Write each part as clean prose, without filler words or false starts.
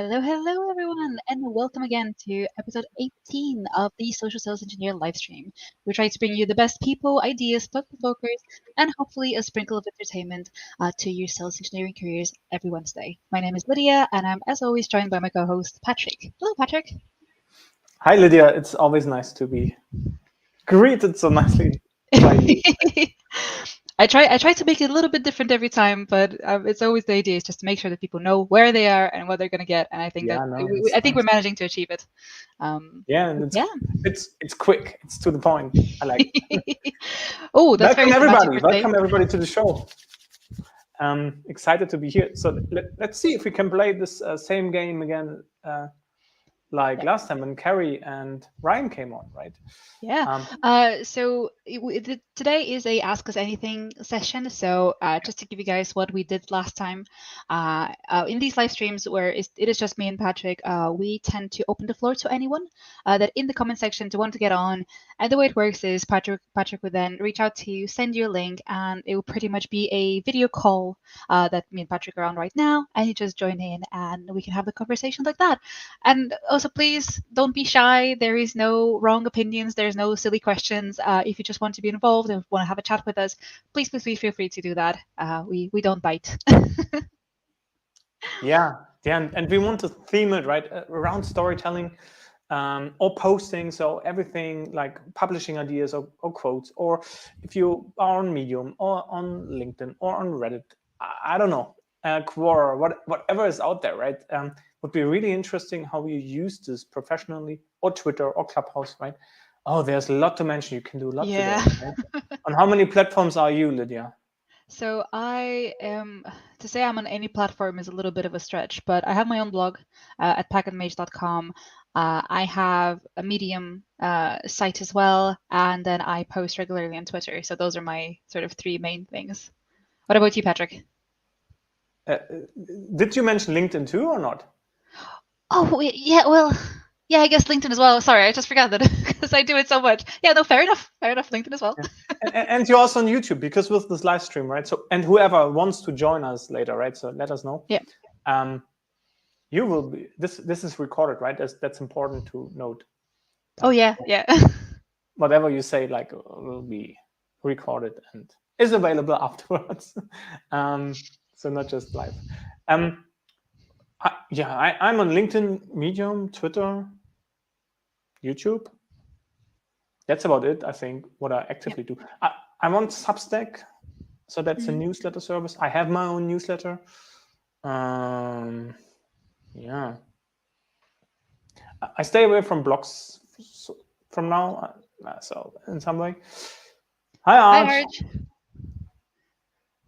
Hello, everyone, and welcome again to episode 18 of the Social Sales Engineer livestream. We try to bring you the best people, ideas, thought provokers, and hopefully a sprinkle of entertainment to your sales engineering careers every Wednesday. My name is Lydia, and I'm, as always, joined by my co host, Patrick. Hello, Patrick. Hi, Lydia. It's always nice to be greeted so nicely by you. I try to make it a little bit different every time, but it's always the idea is just to make sure that people know where they are and what they're going to get, and I think Yeah, that no, I it's think nice. we're managing to achieve it. Yeah, and Yeah. it's quick. It's to the point. I like it. Oh, that's Welcome very thematic everybody. for today. Welcome everybody to the show. Excited to be here. So let's see if we can play this same game again, like last time when Carrie and Ryan came on, right? Yeah. So today is a Ask Us Anything session. So just to give you guys what we did last time, in these live streams where it is just me and Patrick, we tend to open the floor to anyone that in the comment section to want to get on. And the way it works is Patrick would then reach out to you, send you a link, and it will pretty much be a video call that me and Patrick are on right now, and you just join in and we can have the conversation like that. And also, please don't be shy. There is no wrong opinions. There's no silly questions. If you just want to be involved and want to have a chat with us, please feel free to do that. We don't bite. Yeah, and we want to theme it right around storytelling. Or posting, so everything like publishing ideas or quotes, or if you are on Medium or on LinkedIn or on Reddit, I don't know, Quora, whatever is out there, right? Would be really interesting how you use this professionally, or Twitter or Clubhouse, right? Oh, there's a lot to mention. You can do a lot today. Right? On how many platforms are you, Lydia? So I am, to say I'm on any platform is a little bit of a stretch, but I have my own blog at packandmage.com. I have a Medium site as well, and then I post regularly on Twitter. So those are my sort of three main things. What about you, Patrick? Did you mention LinkedIn too or not? Oh, yeah, well, yeah, I guess LinkedIn as well. Sorry, I just forgot that because I do it so much. Yeah, no, fair enough. LinkedIn as well. Yeah. and you're also on YouTube because with this live stream, right? So, and whoever wants to join us later, right? So let us know. Yeah. You will be. This is recorded, right? That's important to note. Oh yeah. Whatever you say, like, will be recorded and is available afterwards. So not just live. I'm on LinkedIn, Medium, Twitter, YouTube. That's about it, I think, what I actively do. I'm on Substack, so that's a newsletter service. I have my own newsletter. Yeah. I stay away from blogs from now, so in some way. Hi, Aarj. Hi, Aarj.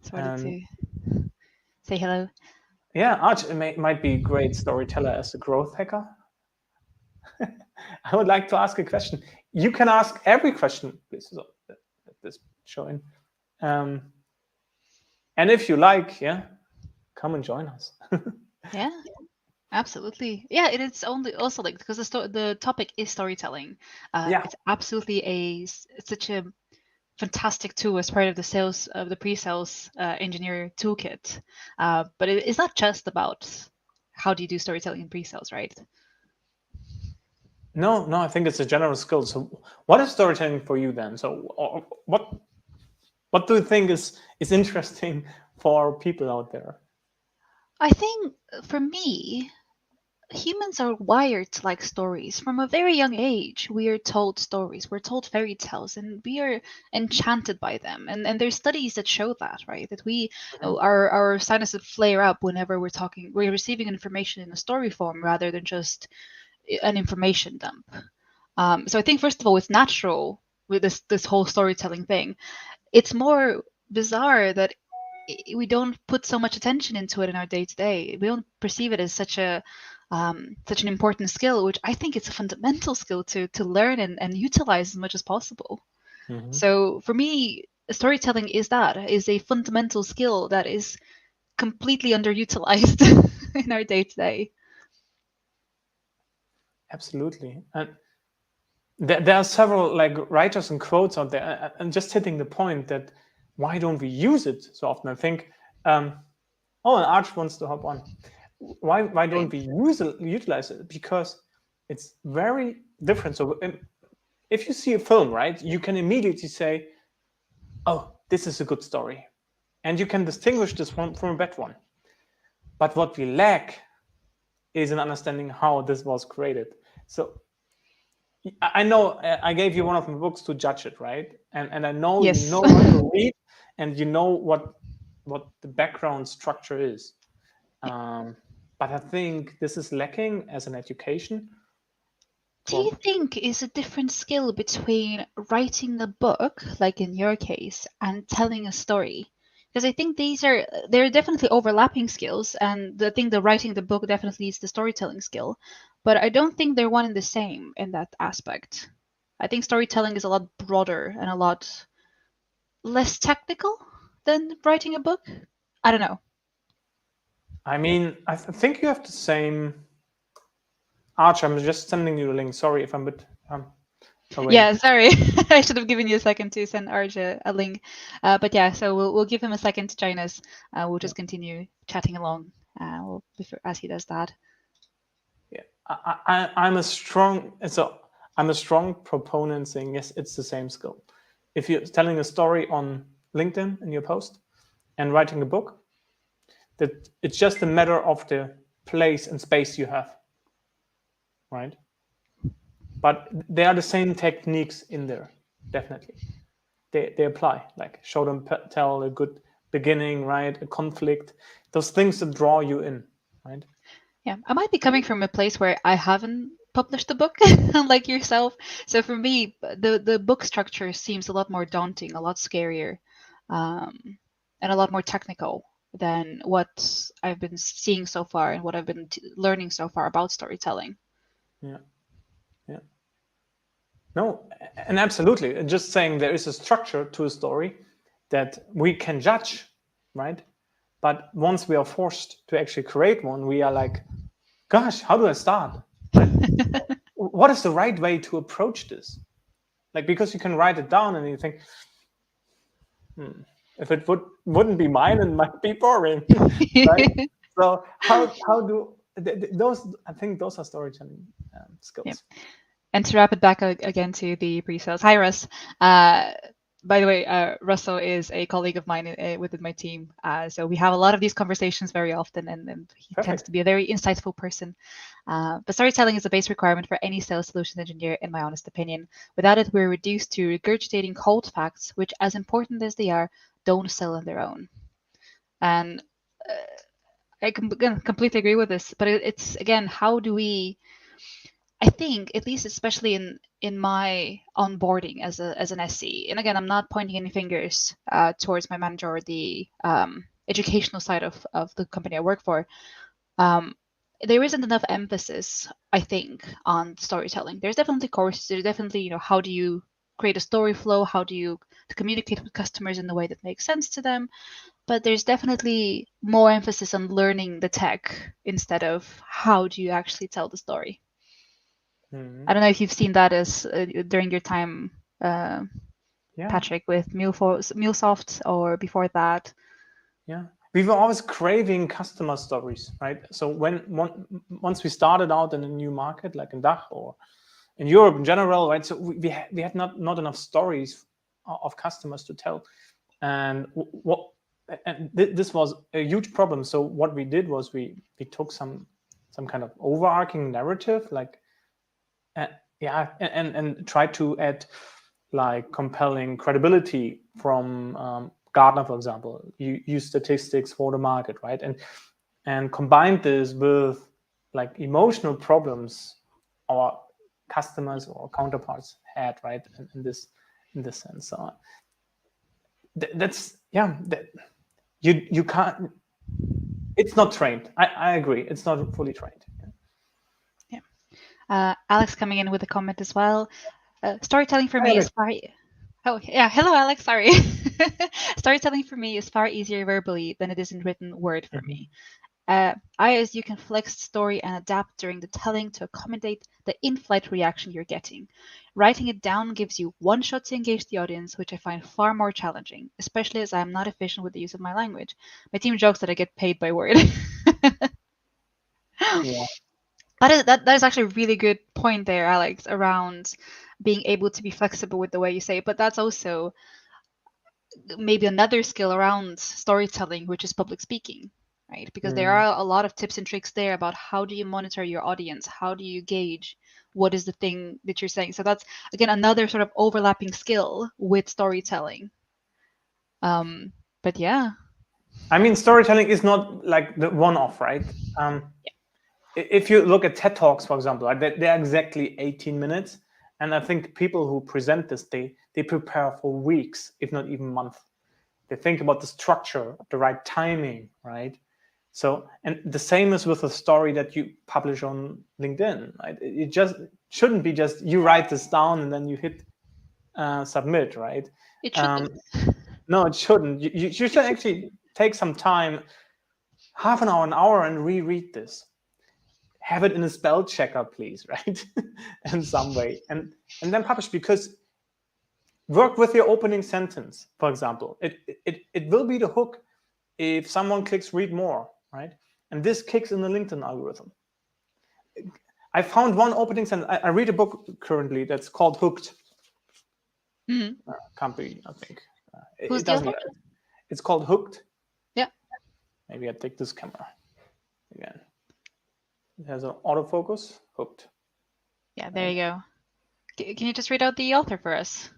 Just wanted to say hello. Yeah, Aarj might be a great storyteller as a growth hacker. I would like to ask a question. You can ask every question, please. So let this show in. And if you like, come and join us. Yeah, absolutely. Yeah, it is only also like because the topic is storytelling. It's absolutely such a fantastic tool as part of the sales of the pre-sales engineer toolkit. But it's not just about how do you do storytelling in pre-sales, right? No, I think it's a general skill. So, what is storytelling for you then? So, what do you think is interesting for people out there? I think for me, humans are wired to like stories. From a very young age, we are told stories, we're told fairy tales, and we are enchanted by them. And there's studies that show that, right? That our sinuses flare up whenever we're receiving information in a story form rather than just an information dump. So I think first of all, it's natural with this whole storytelling thing. It's more bizarre that we don't put so much attention into it in our day to day. We don't perceive it as such an important skill, which I think it's a fundamental skill to learn and utilize as much as possible. So for me, storytelling is a fundamental skill that is completely underutilized in our day to day. Absolutely. And there are several like writers and quotes out there, and just hitting the point that why don't we use it so often? I think. And Aarj wants to hop on. why don't Right. we utilize it? Because it's very different. So if you see a film, right, you can immediately say, oh, this is a good story, and you can distinguish this from a bad one. But what we lack is an understanding how this was created. So I know I gave you one of my books to judge it, right? And I know you Yes. know what to read, and you know what the background structure is. But I think this is lacking as an education. Do you From think is a different skill between writing a book, like in your case, and telling a story? Because I think they're definitely overlapping skills, and I think the writing the book definitely is the storytelling skill, but I don't think they're one and the same in that aspect. I think storytelling is a lot broader and a lot less technical than writing a book. I don't know. I mean, I think you have the same. Arch, I'm just sending you the link. Sorry if I'm a bit away. Yeah, sorry. I should have given you a second to send Aarj a link. But yeah, so we'll give him a second to join us. We'll Yeah, just continue chatting along as he does that. yeah. I'm a strong proponent saying yes, it's the same skill. If you're telling a story on LinkedIn in your post and writing a book, that it's just a matter of the place and space you have, right? But there are the same techniques in there, definitely. They apply, like show them tell a good beginning, right? A conflict, those things that draw you in, right? Yeah, I might be coming from a place where I haven't published a book like yourself. So for me, the book structure seems a lot more daunting, a lot scarier, um, and a lot more technical than what I've been seeing so far and what I've been learning so far about storytelling. Yeah, yeah. No, and absolutely. Just saying there is a structure to a story that we can judge, right? But once we are forced to actually create one, we are like, gosh, how do I start? Right? What is the right way to approach this? Like, because you can write it down and you think, if it wouldn't be mine, it might be boring, right? So how do those? I think those are storytelling Yeah. skills. And to wrap it back again to the pre-sales. Hi, Russ. Uh, by the way, Russell is a colleague of mine within my team. So we have a lot of these conversations very often, and he tends Perfect. to be a very insightful person. But storytelling is a base requirement for any sales solution engineer, in my honest opinion. Without it, we're reduced to regurgitating cold facts, which, as important as they are, don't sell on their own. And I completely agree with this. But it's, again, how do we I think, at least especially in my onboarding as an SE, and again, I'm not pointing any fingers towards my manager or the educational side of the company I work for. Um, there isn't enough emphasis, I think, on storytelling. There's definitely courses. There's definitely, how do you create a story flow? How do you communicate with customers in the way that makes sense to them? But there's definitely more emphasis on learning the tech instead of how do you actually tell the story. Mhm. I don't know if you've seen that as during your time, Yeah, Patrick, with MuleSoft or before that. yeah. We were always craving customer stories, right? So once we started out in a new market, like in DACH or in Europe in general, right? So we had not enough stories of customers to tell, and what and this was a huge problem. So what we did was we took some kind of overarching narrative, like yeah, and tried to add like compelling credibility from Gartner, for example. You use statistics for the market, right? And combined this with like emotional problems our customers or counterparts had, right? In this sense. So that's yeah. You can't. It's not trained. I agree. It's not fully trained. Yeah. Alex coming in with a comment as well. Storytelling for Hi, me Alex. is far. Oh yeah, hello Alex. Sorry. Storytelling for me is far easier verbally than it is in written word for Mhm. me. As you can flex story and adapt during the telling to accommodate the in-flight reaction you're getting. Writing it down gives you one shot to engage the audience, which I find far more challenging, especially as I am not efficient with the use of my language. My team jokes that I get paid by word. Yeah. That is actually a really good point there, Alex, around being able to be flexible with the way you say it. But that's also maybe another skill around storytelling, which is public speaking, right? Because there Mm. are a lot of tips and tricks there about how do you monitor your audience, how do you gauge what is the thing that you're saying. So that's again another sort of overlapping skill with storytelling. Um, but yeah. I mean, storytelling is not like the one-off, right? If you look at TED Talks, for example, right, they're exactly 18 minutes. And I think people who present this, they prepare for weeks, if not even months. They think about the structure, the right timing, right? So, and the same is with a story that you publish on LinkedIn, right? It just shouldn't be just you write this down and then you hit submit, right? It shouldn't. Um, no, it shouldn't. You should actually take some time, half an hour, and reread this. Have it in a spell checker, please, right? In some way, and then publish, because work with your opening sentence, for example. It will be the hook if someone clicks read more, right? And this kicks in the LinkedIn algorithm. I found one opening sentence. I read a book currently that's called Hooked. Mhm. Company, I think. Who's It the doesn't author? matter. It's called Hooked. Yeah. Maybe I take this camera again. It has an autofocus. Hooked. Yeah, there Right? you go. Can you just read out the author for us?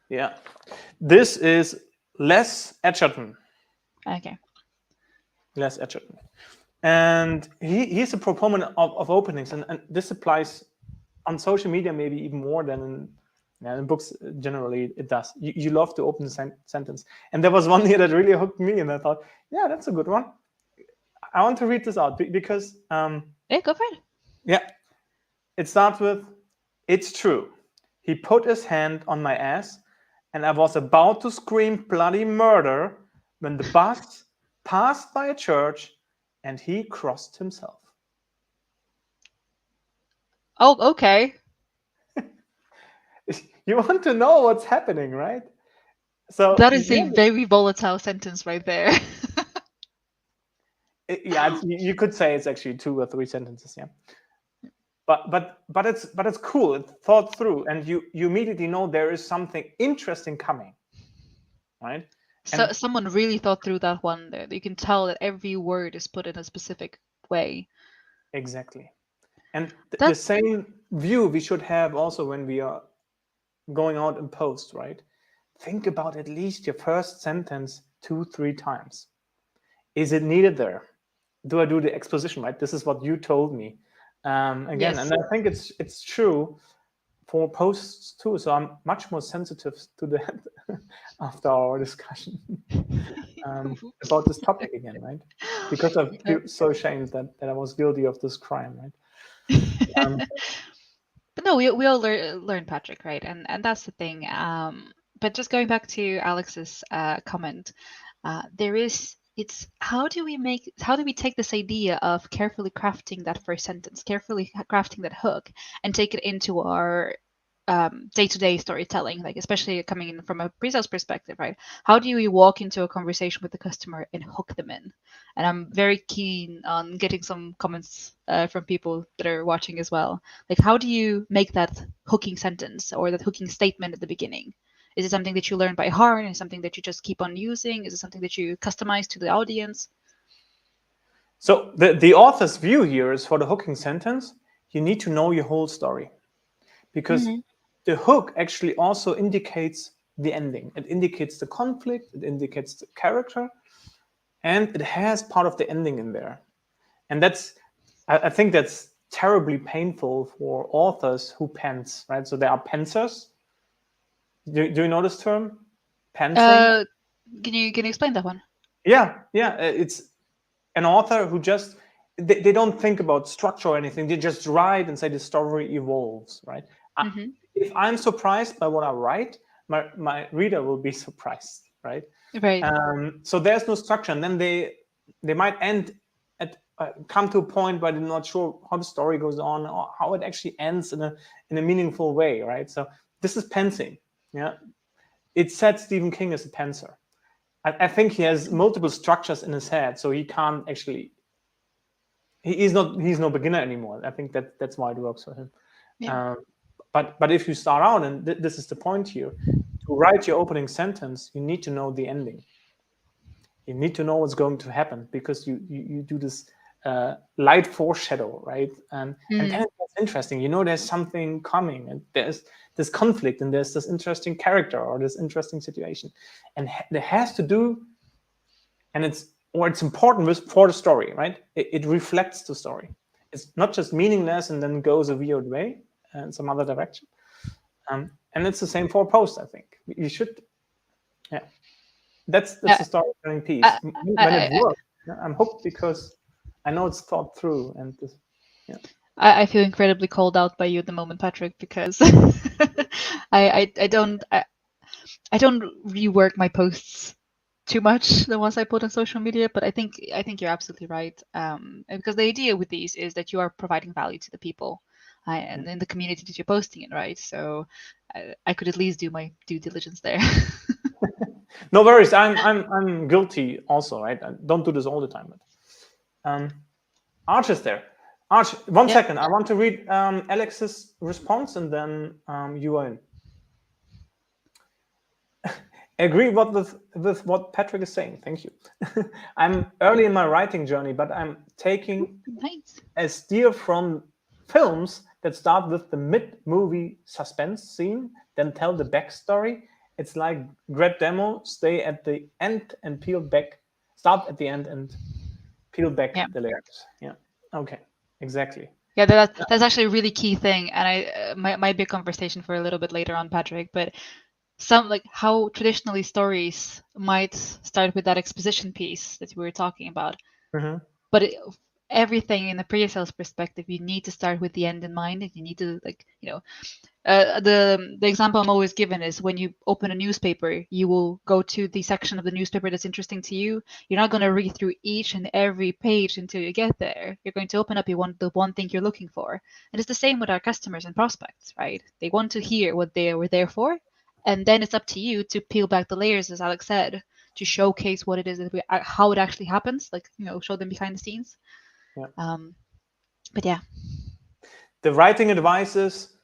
Yeah. This is Les Edgerton. Okay. Les Edgerton. And he's a proponent of openings, and this applies on social media maybe even more than in books generally. It does. You love to open the sentence. And there was one here that really hooked me, and I thought, yeah, that's a good one. I want to read this out because Yeah, go for it. yeah, it starts with, "It's true. He put his hand on my ass, and I was about to scream bloody murder when the bus passed by a church and he crossed himself." Oh, okay. You want to know what's happening, right? So That is a very volatile sentence right there. yeah, you could say it's actually 2 or 3 sentences, yeah. But it's cool. It's thought through, and you immediately know there is something interesting coming, right? So And someone really thought through that one there. You can tell that every word is put in a specific way. exactly, and the That same view we should have also when we are going out in post, right? Think about at least your first sentence 2 3 times. Is it needed there? Do I do the exposition, right? This is what you told me. Again, yes. and I think it's true for posts too. So I'm much more sensitive to that after our discussion about this topic again, right? Because I Yeah. feel so ashamed that I was guilty of this crime, right? Um, But no, we all learn Patrick, right? And that's the thing. But just going back to Alex's comment, there is it's how do we take this idea of carefully crafting that first sentence, carefully crafting that hook, and take it into our day-to-day storytelling, like especially coming in from a pre-sales perspective, right? How do you walk into a conversation with the customer and hook them in? And I'm very keen on getting some comments from people that are watching as well. Like, how do you make that hooking sentence or that hooking statement at the beginning? Is it something that you learn by heart? Is it something that you just keep on using? Is it something that you customize to the audience? so the author's view here is, for the hooking sentence, you need to know your whole story, because Mm-hmm. the hook actually also indicates the ending. It indicates the conflict, it indicates the character, and it has part of the ending in there. And I think that's terribly painful for authors who pens, right? So there are pensers. Do you know this term? Pensing? Uh, can you explain that one? Yeah. It's an author who just, they don't think about structure or anything. They just write and say the story evolves, right? Mm-hmm. If I'm surprised by what I write, my reader will be surprised, right? Right. So there's no structure, and then they might end at come to a point where they're not sure how the story goes on or how it actually ends in a meaningful way, right? So this is pensing. Yeah, it said Stephen King is a penser. I think he has multiple structures in his head, so he can't actually he's no beginner anymore. I think that's why it works for him. Yeah. Um, but if you start out, and this is the point here, to write your opening sentence, you need to know the ending. You need to know what's going to happen, because you do this light foreshadow, right? And then Mm. it's interesting. You know, there's something coming, and there's this conflict, and there's this interesting character or this interesting situation, and there has to do, and it's important for the story, right? It reflects the story. It's not just meaningless and then goes a weird way in some other direction. And it's the same for a post. I think you should, yeah. That's Yeah. the storytelling piece. I, When it I, works, I'm hooked because I know it's thought through, and this, yeah. I feel incredibly called out by you at the moment, Patrick, because I don't rework my posts too much, the ones I put on social media, but I think you're absolutely right. Because the idea with these is that you are providing value to the people and in the community that you're posting in, right? So I could at least do my due diligence there. No worries. I'm guilty also, right? I don't do this all the time, but Aarj is there. Aarj, one Yeah. second. I want to read Alex's response, and then you are in. Agree with what Patrick is saying. Thank you. I'm early in my writing journey, but I'm taking Nice. a steer from films that start with the mid-movie suspense scene, then tell the backstory. It's like grab demo, stay at the end and peel back, start at the end and peel back Yeah. the layers. Yeah. Okay. Exactly. Yeah, that's actually a really key thing, and I might be a conversation for a little bit later on, Patrick. But some like how traditionally stories might start with that exposition piece that we were talking about, Mm-hmm. but everything in the pre-sales perspective, you need to start with the end in mind, and you need to the example I'm always given is when you open a newspaper, you will go to the section of the newspaper that's interesting to you. You're not going to read through each and every page until you get there. You're going to open up the one thing you're looking for. And it's the same with our customers and prospects, right? They want to hear what they were there for, and then it's up to you to peel back the layers, as Alex said, to showcase what it is that how it actually happens, like show them behind the scenes. Yeah. But yeah, The writing advice is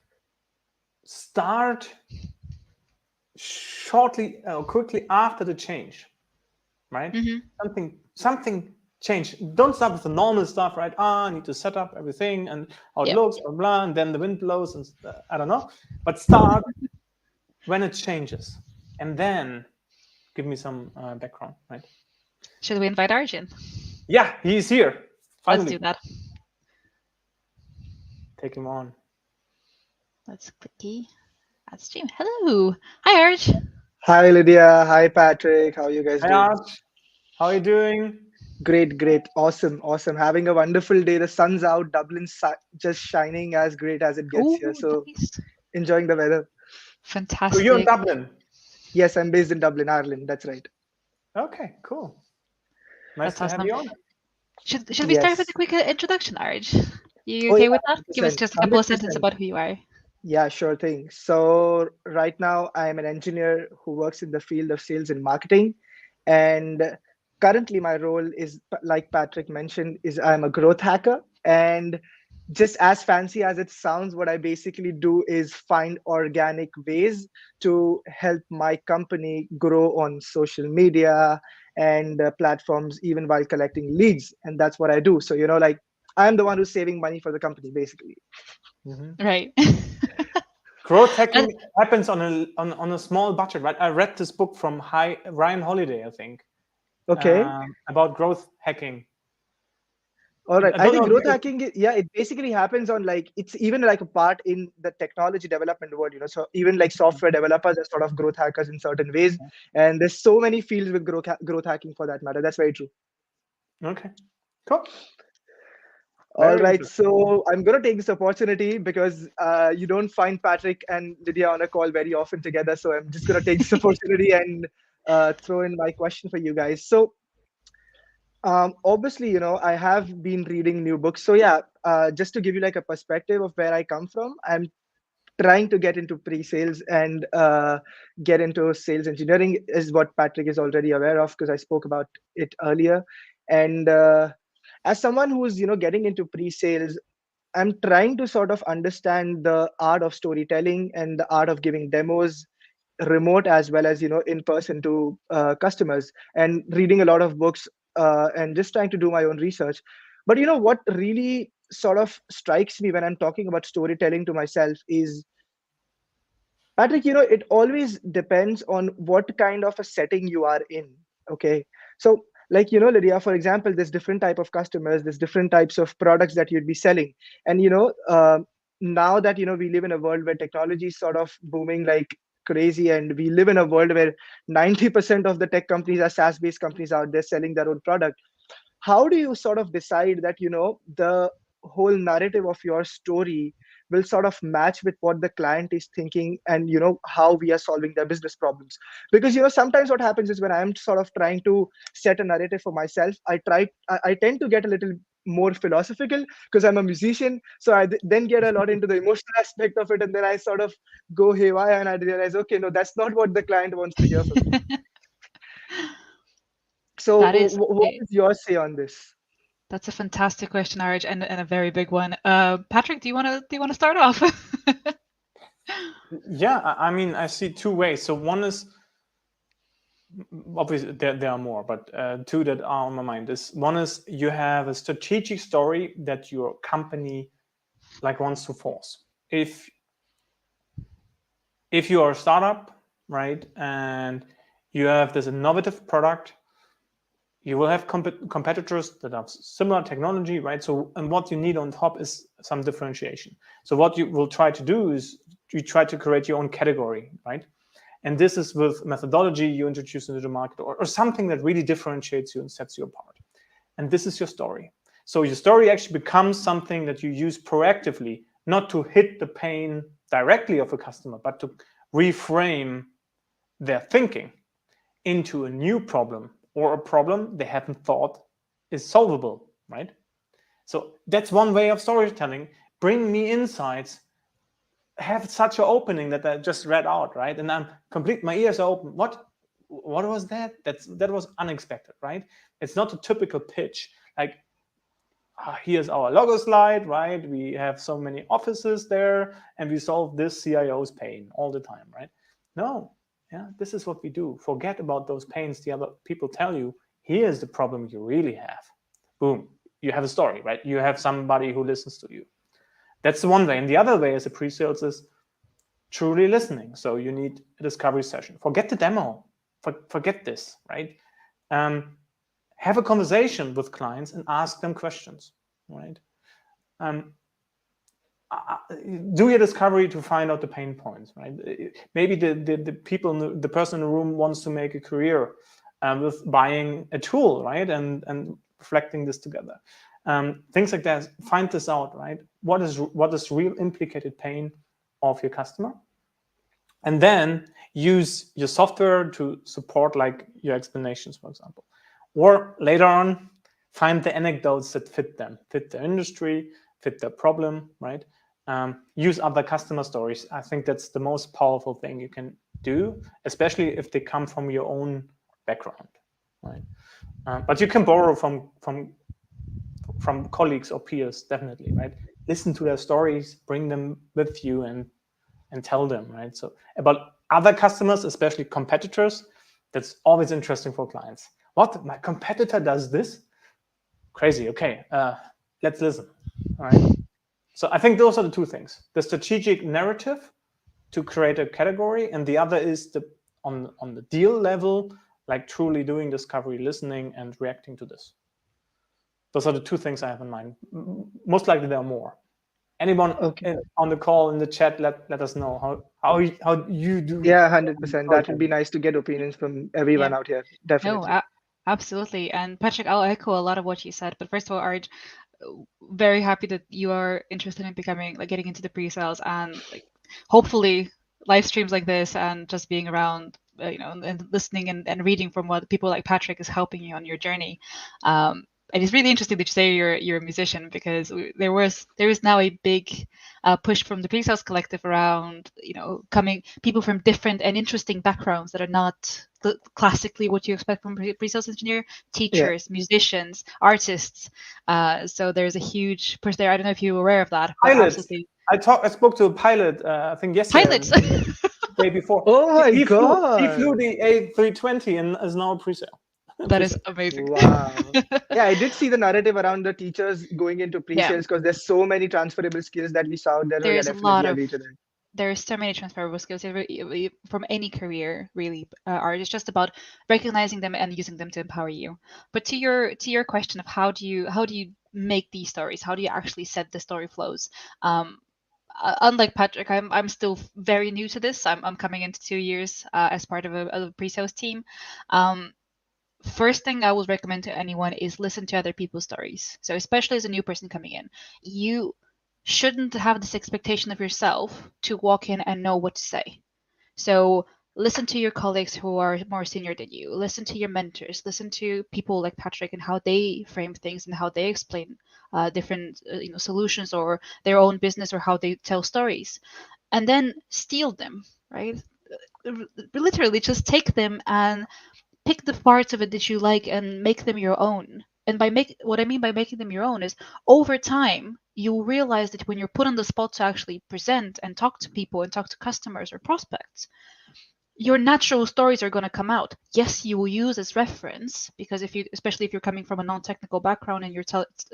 start shortly or quickly after the change, right? mm-hmm. Something change. Don't start with the normal stuff, right? I need to set up everything and how it Yep. looks, blah, blah, and then the wind blows, and I don't know. But start when it changes, and then give me some background, right? Should we invite Aarj in? Yeah, he's here. Finally. Let's do that. Take him on. Let's clicky. Add stream. Hello. Hi, Aarj. Hi, Lydia. Hi, Patrick. How are you guys Hi, doing? Aarj. How are you doing? Great, great. Awesome, awesome. Having a wonderful day. The sun's out. Dublin's just shining as great as it gets here. So, nice. enjoying the weather. Fantastic. So you're in Dublin? Yes, I'm based in Dublin, Ireland. That's right. Okay, cool. Nice That's to awesome. have you on. Should we start with a quick introduction, Aarj? You okay with that? Give us just a couple of 100%. sentences about who you are. Yeah, sure thing. So right now I'm an engineer who works in the field of sales and marketing. And currently my role is, like Patrick mentioned, is I'm a growth hacker. And just as fancy as it sounds, what I basically do is find organic ways to help my company grow on social media and platforms, even while collecting leads. And that's what I do. So, like I'm the one who's saving money for the company, basically. Right. Growth hacking happens on a small budget, right? I read this book from Ryan Holiday, I think. Okay. About growth hacking. All right. I think growth hacking, it basically happens on it's even like a part in the technology development world, So even like software developers are sort of growth hackers in certain ways. And there's so many fields with growth hacking for that matter. That's very true. Okay, cool. All right. So I'm going to take this opportunity because you don't find Patrick and Lydia on a call very often together. So I'm just going to take this opportunity and throw in my question for you guys. So obviously, I have been reading new books. So yeah, just to give you like a perspective of where I come from, I'm trying to get into pre-sales and get into sales engineering is what Patrick is already aware of because I spoke about it earlier. And as someone who's getting into pre-sales, I'm trying to sort of understand the art of storytelling and the art of giving demos remote as well as in person to customers, and reading a lot of books, and just trying to do my own research. But what really sort of strikes me when I'm talking about storytelling to myself is, Patrick, it always depends on what kind of a setting you are in. Okay. So, like, Lydia, for example, there's different type of customers, there's different types of products that you'd be selling. And, now that, we live in a world where technology is sort of booming like crazy, and we live in a world where 90% of the tech companies are SaaS-based companies out there selling their own product. How do you sort of decide that the whole narrative of your story will sort of match with what the client is thinking, and how we are solving their business problems? Because sometimes what happens is, when I'm sort of trying to set a narrative for myself, I tend to get a little more philosophical because I'm a musician, so then get a lot into the emotional aspect of it, and then I sort of go haywire, and I realize, okay, no, that's not what the client wants to hear from me. So That is what is your say on this? That's a fantastic question, Aarj, and a very big one. Patrick, do you wanna start off? Yeah, I mean, I see two ways. So one is, obviously there are more, but two that are on my mind is, one is you have a strategic story that your company like wants to force. If you are a startup, right, and you have this innovative product, you will have competitors that have similar technology, right? So, and what you need on top is some differentiation. So what you will try to do is you try to create your own category, right? And this is with methodology you introduce into the market, or something that really differentiates you and sets you apart. And this is your story. So your story actually becomes something that you use proactively, not to hit the pain directly of a customer, but to reframe their thinking into a new problem, or a problem they haven't thought is solvable, right? So that's one way of storytelling. Bring me insights, have such an opening that I just read out, right? And I'm complete, my ears are open. What was that? That was unexpected, right? It's not a typical pitch. Like, here's our logo slide, right? We have so many offices there, and we solve this CIO's pain all the time, right? No, yeah, this is what we do. Forget about those pains the other people tell you. Here's the problem you really have. Boom, you have a story, right? You have somebody who listens to you. That's the one way. And the other way as a pre-sales is truly listening. So you need a discovery session. Forget the demo. Forget this, right? Have a conversation with clients and ask them questions, right? Do your discovery to find out the pain points, right? Maybe the person in the room wants to make a career with buying a tool, right? And reflecting this together. Things like that. Find this out, right? What is real implicated pain of your customer? And then use your software to support like your explanations, for example. Or later on, find the anecdotes that fit them, fit their industry, fit their problem, right? Use other customer stories. I think that's the most powerful thing you can do, especially if they come from your own background, right? But you can borrow from colleagues or peers, definitely, right? Listen to their stories, bring them with you, and tell them, right? So about other customers, especially competitors, that's always interesting for clients. What? My competitor does this? Crazy. Okay, let's listen. All right. So I think those are the two things: the strategic narrative to create a category, and the other is on the deal level, like truly doing discovery, listening, and reacting to this. Those are the two things I have in mind. Most likely there are more. Anyone on the call, in the chat, let us know how you do. Yeah, 100%. That would be nice to get opinions from everyone out here. Definitely. No, absolutely. And Patrick, I'll echo a lot of what you said. But first of all, Aarj, very happy that you are interested in becoming, like, getting into the pre-sales, and like, hopefully live streams like this and just being around, and listening and reading from what people like Patrick is helping you on your journey. and it's really interesting that you say you're a musician, because there is now a big push from the pre-sales collective around, coming people from different and interesting backgrounds that are not classically what you expect from pre-sales engineer: Yeah. teachers, musicians, artists. So there's a huge push there. I don't know if you're aware of that, but Pilots. absolutely. I spoke to a pilot, I think yesterday. Pilots. The day before. Oh my He God. flew the A320 and is now a pre-sale. That is amazing. Wow. Yeah, I did see the narrative around the teachers going into pre-sales, because there's so many transferable skills that we saw out there. So yeah, There's a definitely lot of agree to that. there's so many transferable skills from any career, really. Art. It's just about recognizing them and using them to empower you. But to your question of how do you make these stories? How do you actually set the story flows? Unlike Patrick, I'm still very new to this. I'm coming into 2 years as part of a pre-sales team. First thing I would recommend to anyone is listen to other people's stories. So especially as a new person coming in, you shouldn't have this expectation of yourself to walk in and know what to say. So listen to your colleagues who are more senior than you. Listen to your mentors. Listen to people like Patrick and how they frame things and how they explain different solutions or their own business or how they tell stories, and then steal them. Right? Literally, just take them and pick the parts of it that you like and make them your own. And what I mean by making them your own is, over time you'll realize that when you're put on the spot to actually present and talk to people and talk to customers or prospects, your natural stories are going to come out. Yes, you will use as reference, because especially if you're coming from a non-technical background and you're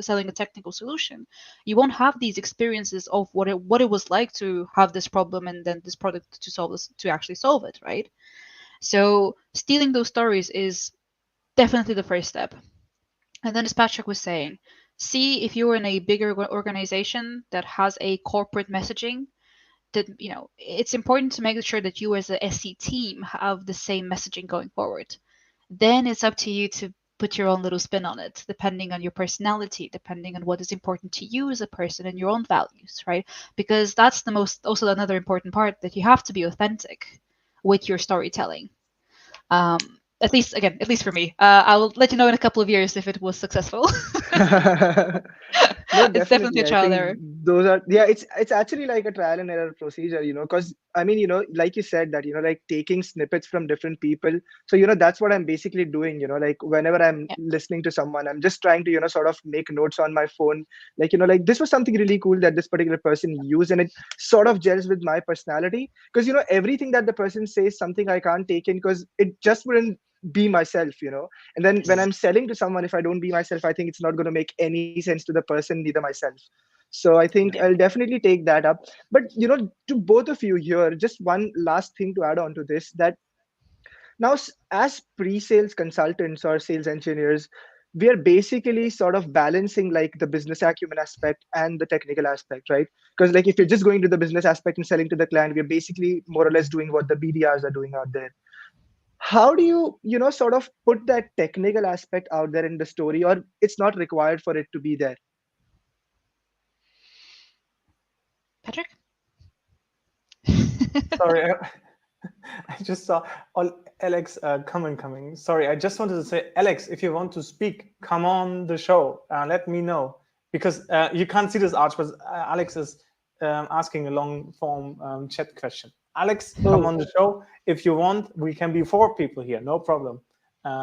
selling a technical solution, you won't have these experiences of what it was like to have this problem and then this product to actually solve it, right? So stealing those stories is definitely the first step. And then, as Patrick was saying, see if you're in a bigger organization that has a corporate messaging, that it's important to make sure that you as a SE team have the same messaging going forward. Then it's up to you to put your own little spin on it, depending on your personality, depending on what is important to you as a person and your own values, right? Because that's also another important part, that you have to be authentic with your storytelling. At least for me. I'll let you know in a couple of years if it was successful. No, It's definitely definitely. a I trial and think error. those are, yeah, it's actually like a trial and error procedure, because I mean, like you said that, like taking snippets from different people. So, that's what I'm basically doing, like whenever I'm Yeah. listening to someone, I'm just trying to, sort of make notes on my phone. Like, like this was something really cool that this particular person used, and it sort of gels with my personality. Because, everything that the person says, something I can't take in, because it just wouldn't be myself. And then when Yes. I'm selling to someone, if I don't be myself, I think it's not going to make any sense to the person, neither myself. So I think Yeah. I'll definitely take that up. But to both of you here, just one last thing to add on to this, that now as pre-sales consultants or sales engineers, we are basically sort of balancing like the business acumen aspect and the technical aspect, right? Because like if you're just going to the business aspect and selling to the client, we're basically more or less doing what the BDRs are doing out there. How do you sort of put that technical aspect out there in the story, or it's not required for it to be there? Patrick? Sorry, I just saw Alex coming. Sorry, I just wanted to say, Alex, if you want to speak, come on the show. Let me know, because you can't see this, Arch, but Alex is asking a long form chat question. Alex, come Oh. on the show if you want. We can be 4 people here, no problem.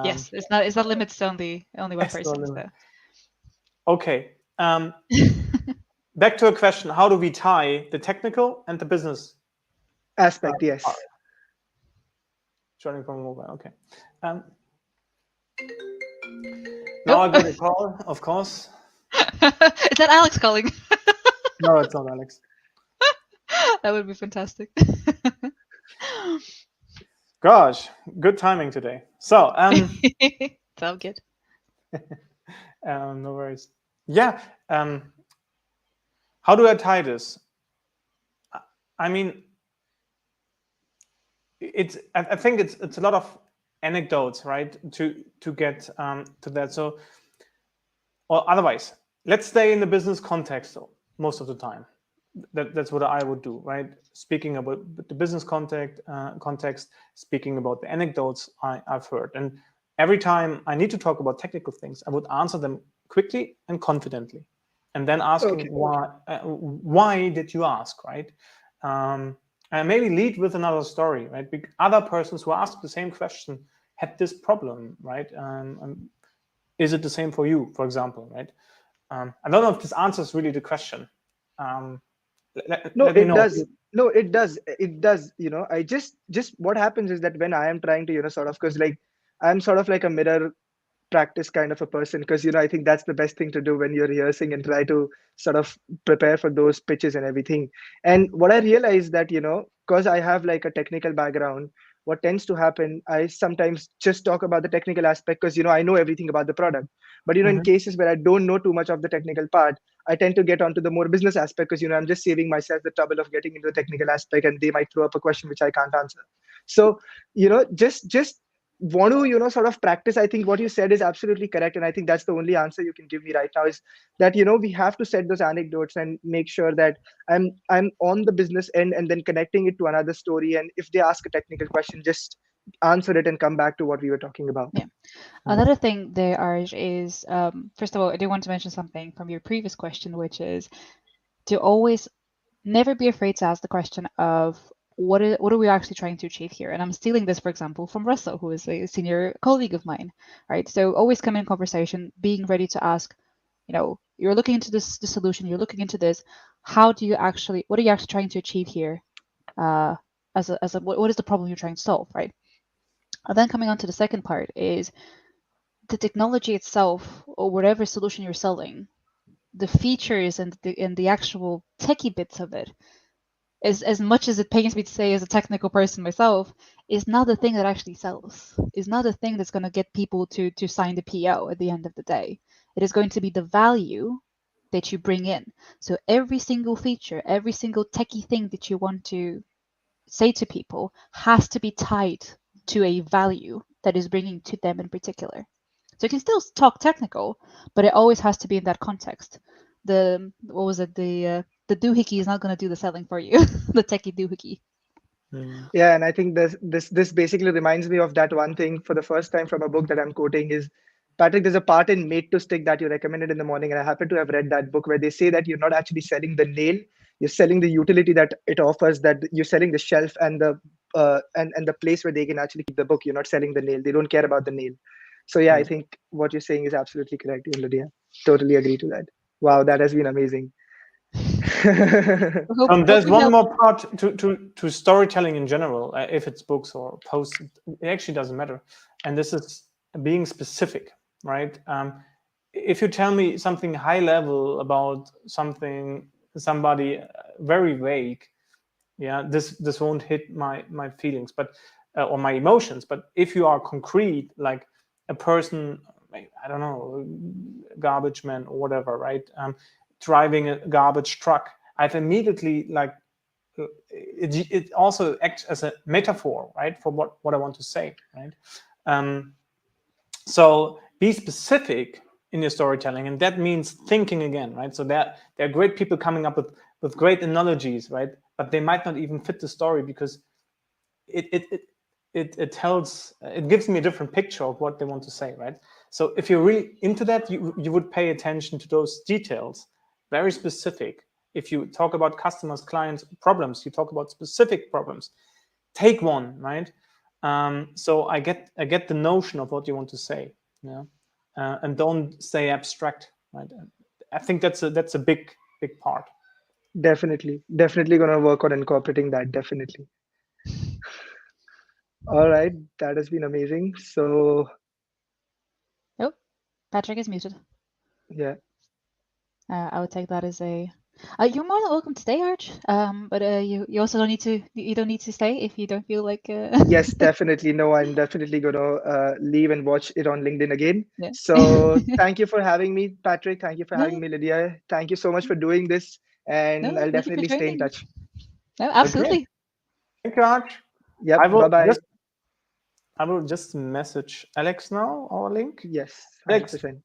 Yes, it's not limited to only one Yes, no person. limit. So. Okay. Back to a question: how do we tie the technical and the business Aspect, part? yes. Joining from mobile. Okay. Nope. Now I got a call, of course. Is that Alex calling? No, it's not Alex. That would be fantastic. Gosh, good timing today. So, Sound good. no worries. Yeah. How do I tie this? I mean, I think it's a lot of anecdotes, right? To get to that. So, or otherwise, let's stay in the business context most of the time. That's what I would do, right? Speaking about the business context, speaking about the anecdotes I've heard, and every time I need to talk about technical things, I would answer them quickly and confidently, and then asking why did you ask, right? And maybe lead with another story, right? Other persons who asked the same question had this problem, right? Is it the same for you, for example, right? I don't know if this answers really the question. No, Let me it know. does. No, it does. It does. I just what happens is that when I am trying to, sort of, because like I'm sort of like a mirror practice kind of a person, because I think that's the best thing to do when you're rehearsing and try to sort of prepare for those pitches and everything. And what I realized that because I have like a technical background, what tends to happen, I sometimes just talk about the technical aspect because I know everything about the product. But in cases where I don't know too much of the technical part, I tend to get onto the more business aspect because I'm just saving myself the trouble of getting into the technical aspect, and they might throw up a question which I can't answer. So just want to sort of practice. I think what you said is absolutely correct, and I think that's the only answer you can give me right now, is that we have to set those anecdotes and make sure that I'm on the business end and then connecting it to another story, and if they ask a technical question, just answer it and come back to what we were talking about. Yeah. Another thing there, Aarj, is first of all, I do want to mention something from your previous question, which is to always never be afraid to ask the question of what are we actually trying to achieve here? And I'm stealing this, for example, from Russell, who is a senior colleague of mine, right? So always come in conversation, being ready to ask, you're looking into this solution, you're looking into this. What are you actually trying to achieve here? What is the problem you're trying to solve, right? And then coming on to the second part is the technology itself, or whatever solution you're selling, the features and the actual techie bits of it, as much as it pains me to say as a technical person myself, is not the thing that actually sells. Is not the thing that's going to get people to sign the PO at the end of the day. It is going to be the value that you bring in. So every single feature, every single techie thing that you want to say to people has to be tied to a value that is bringing to them in particular. So you can still talk technical, but it always has to be in that context. The doohickey is not going to do the selling for you. The techie doohickey. Yeah, and I think this basically reminds me of that one thing for the first time from a book that I'm quoting is, Patrick, there's a part in Made to Stick that you recommended in the morning, and I happen to have read that book where they say that you're not actually selling the nail, you're selling the utility that it offers, that you're selling the shelf and the and the place where they can actually keep the book. You're not selling the nail. They don't care about the nail. So yeah, I think what you're saying is absolutely correct, Lydia. Totally agree to that. Wow, that has been amazing. There's one more part to storytelling in general, if it's books or posts, it actually doesn't matter. And this is being specific, right? If you tell me something high level about somebody very vague, yeah, this won't hit my feelings, but or my emotions. But if you are concrete, like a person, I don't know, garbage man or whatever, right? Driving a garbage truck, I've immediately like it also acts as a metaphor, right, for what I want to say, right? So be specific in your storytelling, and that means thinking again, right? So there are great people coming up with great analogies, right? But they might not even fit the story because it tells, it gives me a different picture of what they want to say, right? So if you're really into that, you would pay attention to those details, very specific. If you talk about customers, clients, problems, you talk about specific problems. Take one, right? So I get the notion of what you want to say, yeah, and don't stay abstract, right? I think that's a big part. Definitely gonna work on incorporating that. Definitely. All right, that has been amazing. So Oh, Patrick is muted. yeah. I would take that as a. You're more than welcome to stay, Aarj. But you also don't need to. You don't need to stay if you don't feel like. Yes, definitely. No, I'm definitely gonna leave and watch it on LinkedIn again. Yeah. So thank you for having me, Patrick. Thank you for having No, me, Lydia. Thank you so much for doing this, and no, I'll thank you for definitely stay in joining. touch. No, Okay. absolutely. Thank you, Aarj. Yep. I will just message Alex now, our link. Yes, Alex, 100%.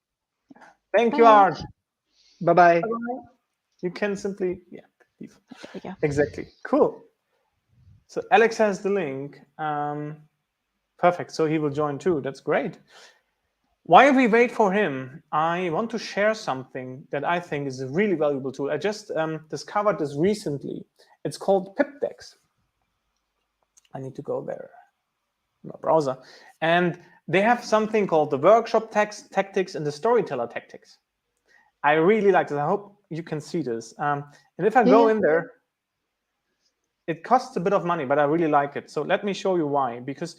thank you, Bye. Aarj. Bye-bye. You can simply, yeah, leave. There we go. Exactly. Cool. So Alex has the link. Perfect. So he will join too. That's great. While we wait for him, I want to share something that I think is a really valuable tool. I just discovered this recently. It's called PipDex. I need to go there in my browser. And they have something called the workshop tactics and the storyteller tactics. I really like this. I hope you can see this. And if I go in there, it costs a bit of money, but I really like it. So let me show you why. Because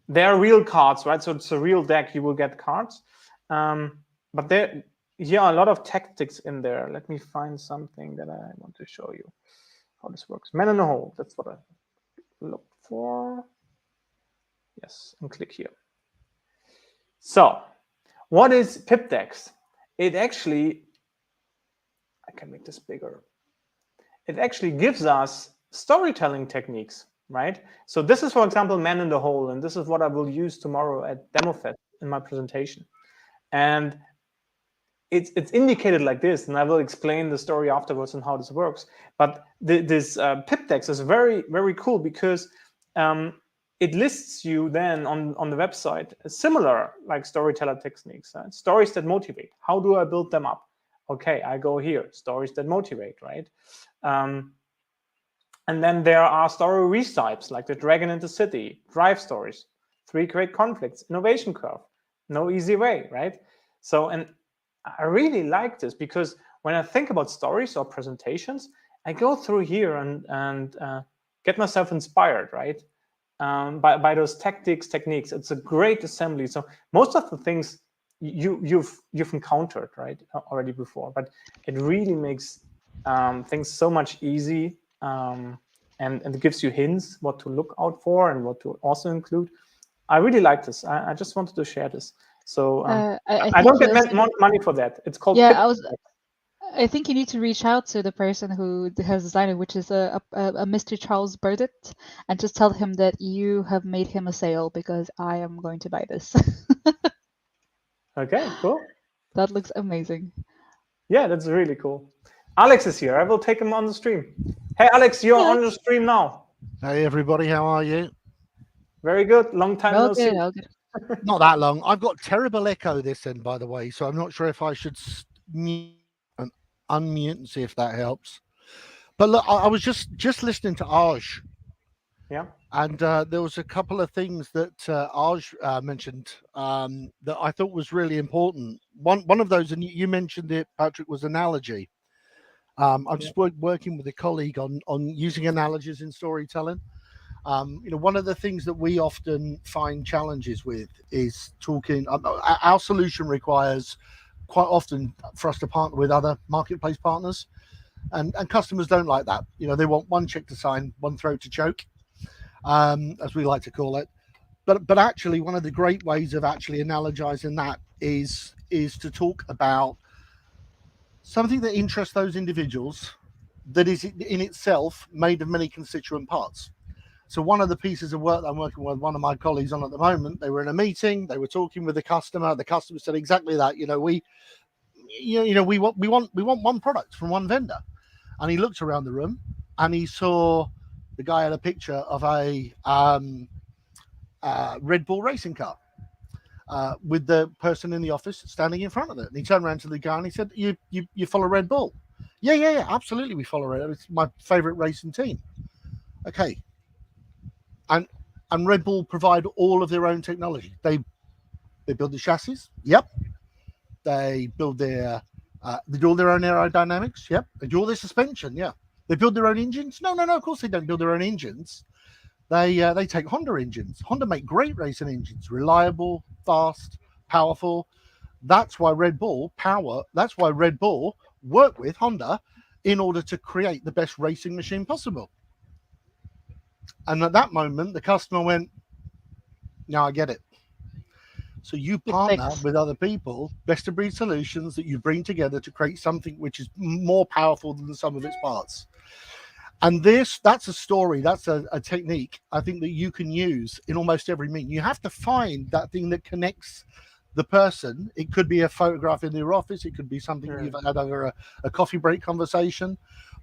they're real cards, right? So it's a real deck. You will get cards. But here are a lot of tactics in there. Let me find something that I want to show you how this works. Man in the hole. That's what I look for. Yes, and click here. So what is PipDex? It actually, I can make this bigger. It actually gives us storytelling techniques, right? So this is, for example, Man in the Hole, and this is what I will use tomorrow at DemoFest in my presentation. And it's indicated like this, and I will explain the story afterwards and how this works. But this PipDex is very, very cool because it lists you then on the website similar like storyteller techniques, stories that motivate. How do I build them up? Okay, I go here, stories that motivate, right? And then there are story recipes like the Dragon in the City, Drive Stories, 3 Great Conflicts, Innovation Curve, No Easy Way, right? So, and I really like this because when I think about stories or presentations, I go through here and get myself inspired, right? By those techniques. It's a great assembly. So most of the things you've encountered, right, already before, but it really makes things so much easy. And it gives you hints what to look out for and what to also include. I really like this. I just wanted to share this. So I don't get money for that. It's called I think you need to reach out to the person who has designed it, which is a Mr. Charles Burdett, and just tell him that you have made him a sale because I am going to buy this. Okay, cool. That looks amazing. Yeah, that's really cool. Alex is here. I will take him on the stream. Hey, Alex, you're on the stream now. Hey, everybody. How are you? Very good. Long time no see. Not that long. I've got terrible echo this end, by the way, so I'm not sure if I should mute and unmute and see if that helps. But look, I was just listening to Aarj. Yeah. And there was a couple of things that Aarj mentioned that I thought was really important. One of those, and you mentioned it, Patrick, was analogy. I'm just working with a colleague on using analogies in storytelling. One of the things that we often find challenges with is talking. Our solution requires quite often for us to partner with other marketplace partners, and customers don't like that. They want one check to sign, one throat to choke, as we like to call it. But actually, one of the great ways of actually analogizing that is to talk about something that interests those individuals that is in itself made of many constituent parts. So one of the pieces of work that I'm working with one of my colleagues on at the moment, they were in a meeting, they were talking with the customer said exactly that. We want one product from one vendor. And he looked around the room and he saw the guy had a picture of a Red Bull racing car. With the person in the office standing in front of it. And he turned around to the guy and he said, you follow Red Bull? Yeah, absolutely we follow it. It's my favorite racing team. Okay. And Red Bull provide all of their own technology. They build the chassis. Yep. They build they do all their own aerodynamics. Yep. They do all their suspension. Yeah. They build their own engines. No, of course they don't build their own engines. They take Honda engines. Honda make great racing engines, reliable, fast, powerful. That's why Red Bull work with Honda in order to create the best racing machine possible. And at that moment, the customer went, "Now I get it." So you partner with other people, best of breed solutions that you bring together to create something which is more powerful than the sum of its parts. And that's a story, that's a technique, I think, that you can use in almost every meeting. You have to find that thing that connects the person. It could be a photograph in their office. It could be something you've had over a coffee break conversation.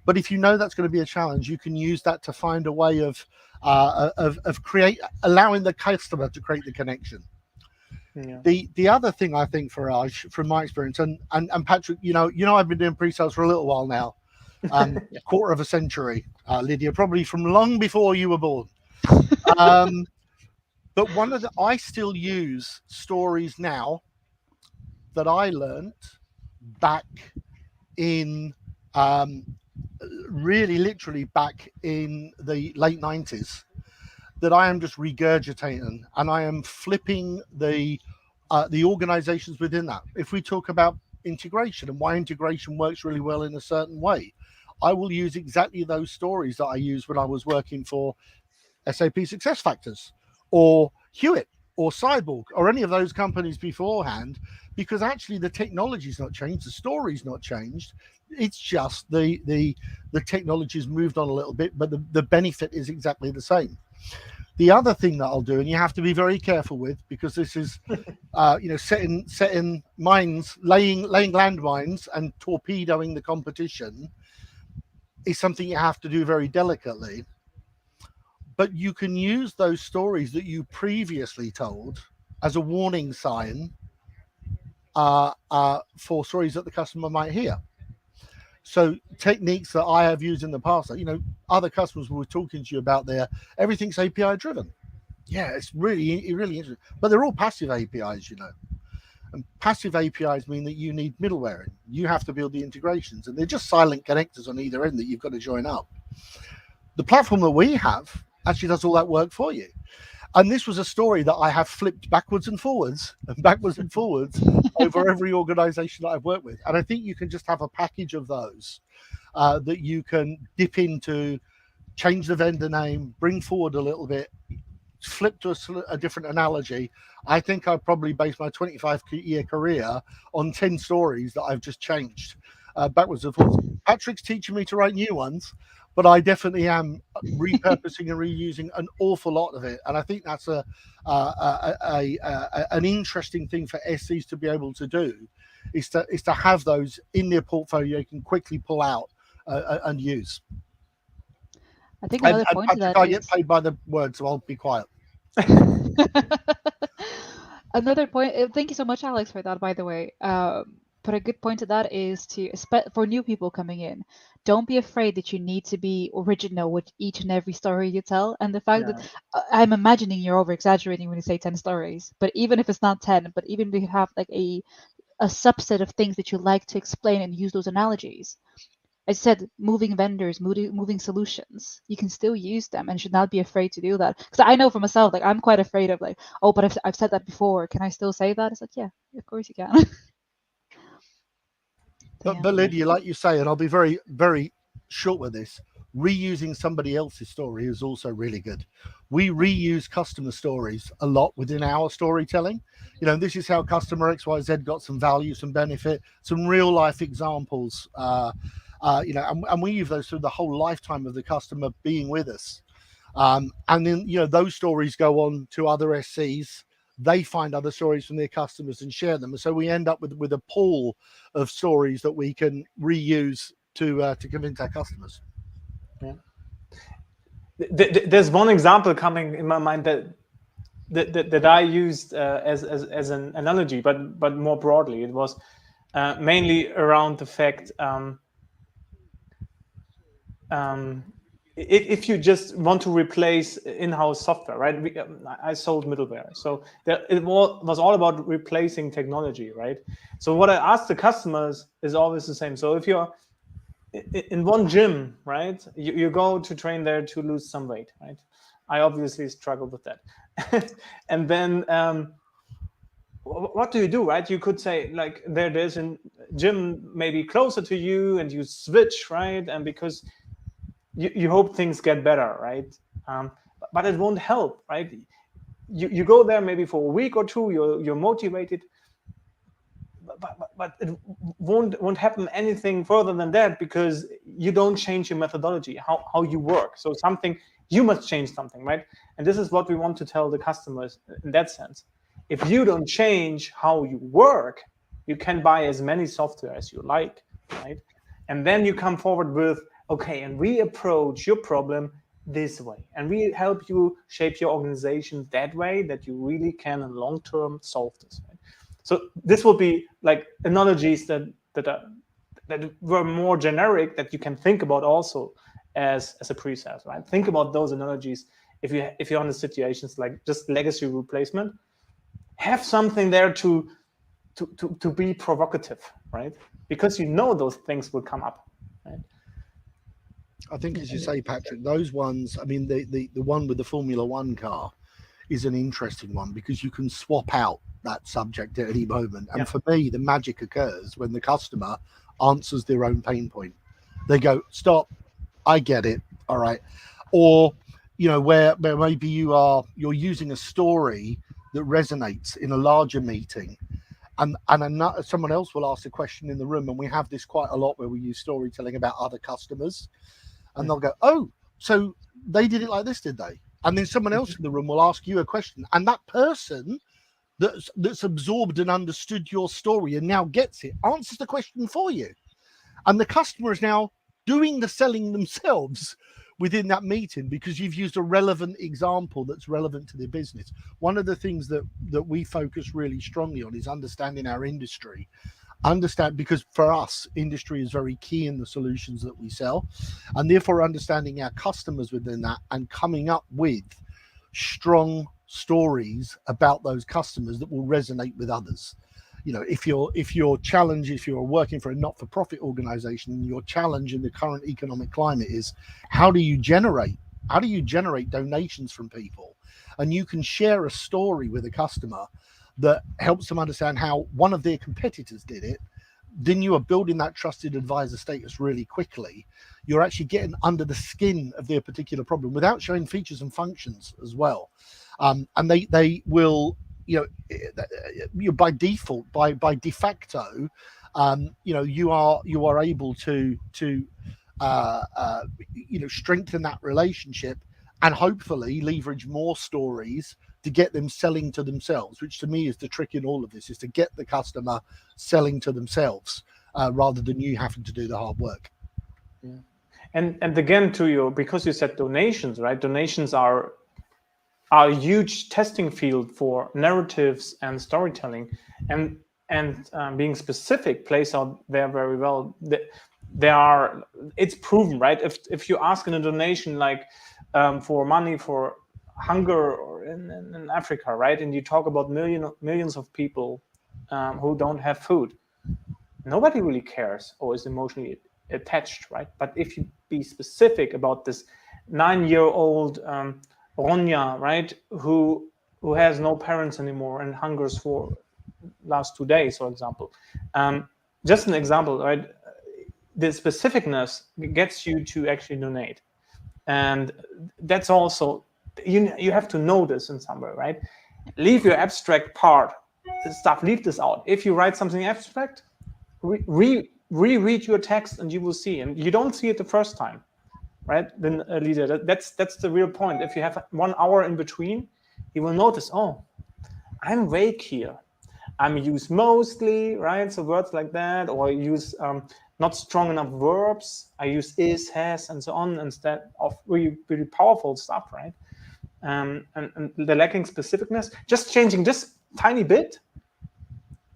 But if you know that's going to be a challenge, you can use that to find a way of allowing the customer to create the connection. Yeah. The other thing I think for Aarj, from my experience, and Patrick, you know, I've been doing pre-sales for a little while now, quarter of a century, Lydia, probably from long before you were born. But I still use stories now that I learned back in really literally back in the late 90s, that I am just regurgitating, and I am flipping the organizations within that. If we talk about integration and why integration works really well in a certain way, I will use exactly those stories that I used when I was working for SAP SuccessFactors or Hewitt or Cyborg or any of those companies beforehand, because actually the technology's not changed, the story's not changed. It's just the technology's moved on a little bit, but the benefit is exactly the same. The other thing that I'll do, and you have to be very careful with, because this is setting mines, laying landmines and torpedoing the competition, is something you have to do very delicately. But you can use those stories that you previously told as a warning sign for stories that the customer might hear. So techniques that I have used in the past, other customers were talking to you about everything's API driven. Yeah, it's really interesting. But they're all passive APIs, And passive APIs mean that you need middleware. You have to build the integrations, and they're just silent connectors on either end that you've got to join up. The platform that we have actually does all that work for you. And this was a story that I have flipped backwards and forwards over every organization that I've worked with. And I think you can just have a package of those that you can dip into, change the vendor name, bring forward a little bit, flip to a different analogy. I think I probably based my 25-year career on 10 stories that I've just changed backwards and forwards. Patrick's teaching me to write new ones, but I definitely am repurposing and reusing an awful lot of it. And I think that's an interesting thing for SEs to be able to do, is to have those in their portfolio you can quickly pull out and use. I think another point to that I is... get paid by the word, so I'll be quiet. Another point, thank you so much, Alex, for that, by the way. But a good point to that is for new people coming in, don't be afraid that you need to be original with each and every story you tell. And the fact that I'm imagining you're over exaggerating when you say 10 stories, but even if it's not 10, but even if you have like a subset of things that you like to explain and use those analogies. I said moving vendors, moving solutions. You can still use them and should not be afraid to do that. Because I know for myself, like I'm quite afraid of but I've said that before. Can I still say that? It's like, yeah, of course you can. But Lydia, like you say, and I'll be very, very short with this, reusing somebody else's story is also really good. We reuse customer stories a lot within our storytelling. This is how customer XYZ got some value, some benefit, some real life examples. And we use those through the whole lifetime of the customer being with us. And then, those stories go on to other SCs. They find other stories from their customers and share them. And so we end up with a pool of stories that we can reuse to convince our customers. Yeah. There's one example coming in my mind that I used as an analogy, but more broadly, it was mainly around the fact if you just want to replace in-house software, right? I sold middleware, so it was all about replacing technology, right? So what I ask the customers is always the same. So if you're in one gym, right, you go to train there to lose some weight, right? I obviously struggle with that. And then what do you do, right? You could say, like, there's a gym maybe closer to you, and you switch, right? And because you hope things get better, right? But it won't help, right? You go there maybe for a week or two, you're motivated, but it won't happen anything further than that, because you don't change your methodology, how you work. So you must change something, right? And this is what we want to tell the customers in that sense. if you don't change how you work, you can buy as many software as you like, right? And then you come forward with, okay, and we approach your problem this way, and we help you shape your organization that way that you really can in long term solve this. Right? So this will be like analogies that were more generic that you can think about also as a pre-sales, right? Think about those analogies if you're on the situations like just legacy replacement. Have something there to be provocative, right? Because you know those things will come up, right? I think, as you say, Patrick, those ones, I mean, the one with the Formula One car is an interesting one because you can swap out that subject at any moment. And for me, the magic occurs when the customer answers their own pain point. They go, stop, I get it, all right. Or, you know, where maybe you're using a story that resonates in a larger meeting. And someone else will ask a question in the room, and we have this quite a lot where we use storytelling about other customers. And they'll go, oh, so they did it like this, did they? And then someone else in the room will ask you a question. And that person that's absorbed and understood your story and now gets it, answers the question for you. And the customer is now doing the selling themselves within that meeting because you've used a relevant example that's relevant to their business. One of the things that we focus really strongly on is understanding our industry. Because for us, industry is very key in the solutions that we sell, and therefore understanding our customers within that and coming up with strong stories about those customers that will resonate with others. You know, if you're working for a not-for-profit organization, your challenge in the current economic climate is how do you generate donations from people? And you can share a story with a customer that helps them understand how one of their competitors did it. Then you are building that trusted advisor status really quickly. You're actually getting under the skin of their particular problem without showing features and functions as well. And they will, you know, by default, by de facto, you know, you are able to you know, strengthen that relationship and hopefully leverage more stories to get them selling to themselves, which to me is the trick in all of this, is to get the customer selling to themselves rather than you having to do the hard work. Yeah. And again, because you said donations, right? Donations are a huge testing field for narratives and storytelling, and being specific plays out there very well. It's proven, right? If you ask in a donation like for money for hunger or in Africa, right, and you talk about millions of people who don't have food, nobody really cares or is emotionally attached, right? But if you be specific about this 9-year-old Ronya, right, who has no parents anymore and hungers for last 2 days, for example, just an example, right? The specificness gets you to actually donate, and that's also you have to know this in some way, right? Leave your abstract part stuff. Leave this out. If you write something abstract, reread your text, and you will see. And you don't see it the first time, right? Then leader, that's the real point. If you have 1 hour in between, you will notice, oh, I'm vague here. I'm use mostly, right? So words like that, or I use not strong enough verbs. I use is, has, and so on instead of really, really powerful stuff, right? And the lacking specificness, just changing this tiny bit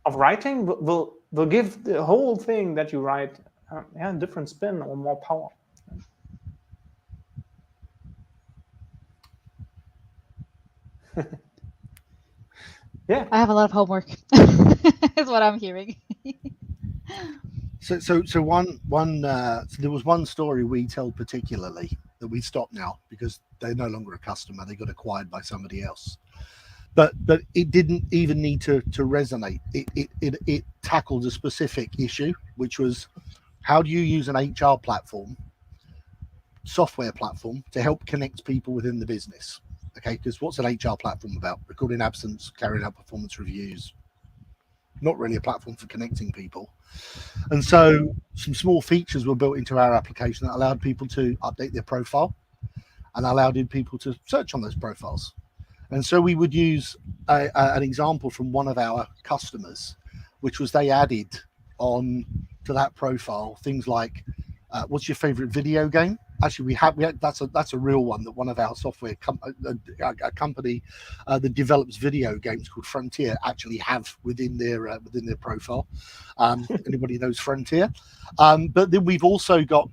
of writing will give the whole thing that you write a different spin or more power. Yeah, I have a lot of homework. Is what I'm hearing. So there was one story we tell particularly that we stopped now because they're no longer a customer. They got acquired by somebody else. But it didn't even need to resonate. It tackled a specific issue, which was how do you use an HR platform, software platform, to help connect people within the business? Okay, because what's an HR platform about? Recording absence, carrying out performance reviews. Not really a platform for connecting people. And so some small features were built into our application that allowed people to update their profile and allowed people to search on those profiles. And so we would use an example from one of our customers, which was they added on to that profile things like, what's your favorite video game? Actually, we had that's a real one that one of our software a company that develops video games called Frontier actually have within their profile. Anybody knows Frontier? But then we've also got